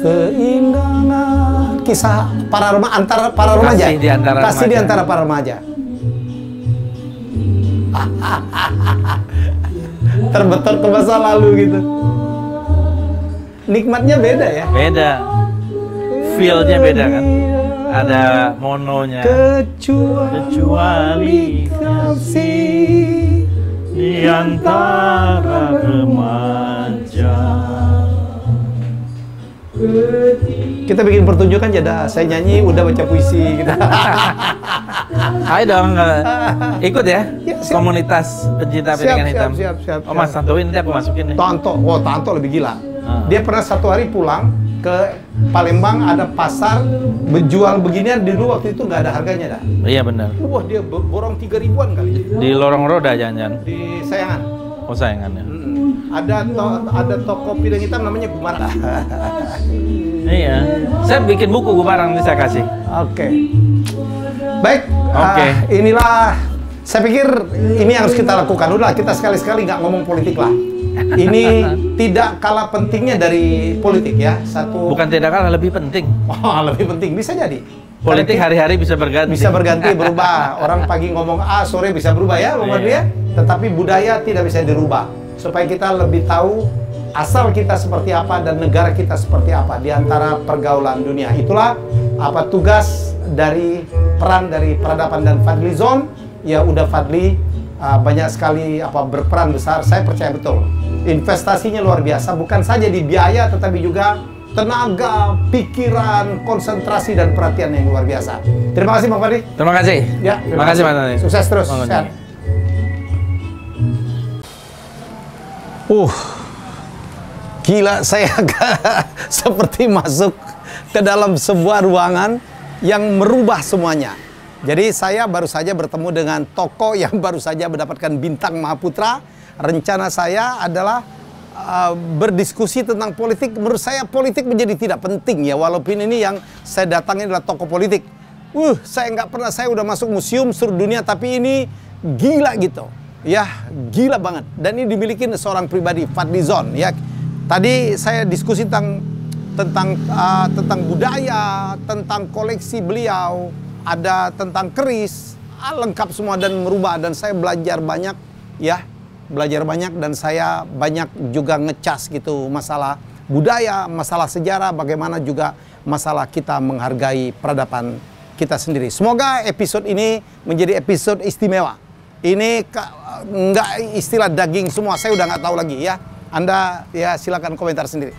Keindahan kisah para remaja. Kasih di antara para remaja. Terbetot ke masa lalu gitu. Nikmatnya beda ya? Beda. Feel-nya beda kan? Ada mononya. Kecuali kasih di antara remaja. Kita bikin pertunjukan ya, saya nyanyi, udah baca puisi gitu. Ayo dong, ikut ya, komunitas pencinta piringan hitam. Siap. Oh Mas Tantowi nanti aku masukin nih. Tanto lebih gila. Dia pernah satu hari pulang ke Palembang, ada pasar menjual beginian, dulu waktu itu nggak ada harganya dah. Iya benar. Wah dia borong 3 ribuan kali. Di Lorong Roda jangan-jangan. Di Sayangan. Oh Sayangan ya. Ada toko piring hitam namanya Gumarang. Iya. Saya bikin buku Gumarang nanti saya kasih. Oke. Baik. Oke. Inilah. Saya pikir ini harus kita lakukan. Udah kita sekali-sekali nggak ngomong politik lah. Ini tidak kalah pentingnya dari politik ya. Bukan tidak kalah, lebih penting. Oh, lebih penting bisa jadi. Politik hari-hari bisa berganti. Bisa berganti, berubah. Orang pagi ngomong A, sore bisa berubah ya, ya. Tetapi budaya tidak bisa dirubah. Supaya kita lebih tahu asal kita seperti apa dan negara kita seperti apa di antara pergaulan dunia. Itulah apa tugas dari peran dari Peradaban dan Fadlizon. Ya udah Fadli banyak sekali berperan besar. Saya percaya betul. Investasinya luar biasa, bukan saja di biaya tetapi juga tenaga, pikiran, konsentrasi dan perhatian yang luar biasa. Terima kasih Bang Fadli. Terima kasih. Ya, terima kasih Mas Tantowi. Sukses terus. Sehat. Gila, saya seperti masuk ke dalam sebuah ruangan yang merubah semuanya. Jadi saya baru saja bertemu dengan tokoh yang baru saja mendapatkan bintang Mahaputra. Rencana saya adalah berdiskusi tentang politik. Menurut saya politik menjadi tidak penting ya, walaupun ini yang saya datangi adalah tokoh politik. Saya nggak pernah, saya udah masuk museum seluruh dunia, tapi ini gila gitu. Ya, gila banget. Dan ini dimiliki seorang pribadi, Fadlizon. Ya, tadi saya diskusi tentang budaya, tentang koleksi beliau, ada tentang keris, lengkap semua dan merubah. Dan saya belajar banyak, ya, dan saya banyak juga ngecas gitu masalah budaya, masalah sejarah, bagaimana juga masalah kita menghargai peradaban kita sendiri. Semoga episode ini menjadi episode istimewa. Ini nggak istilah daging semua, saya udah nggak tahu lagi ya. Anda ya silakan komentar sendiri.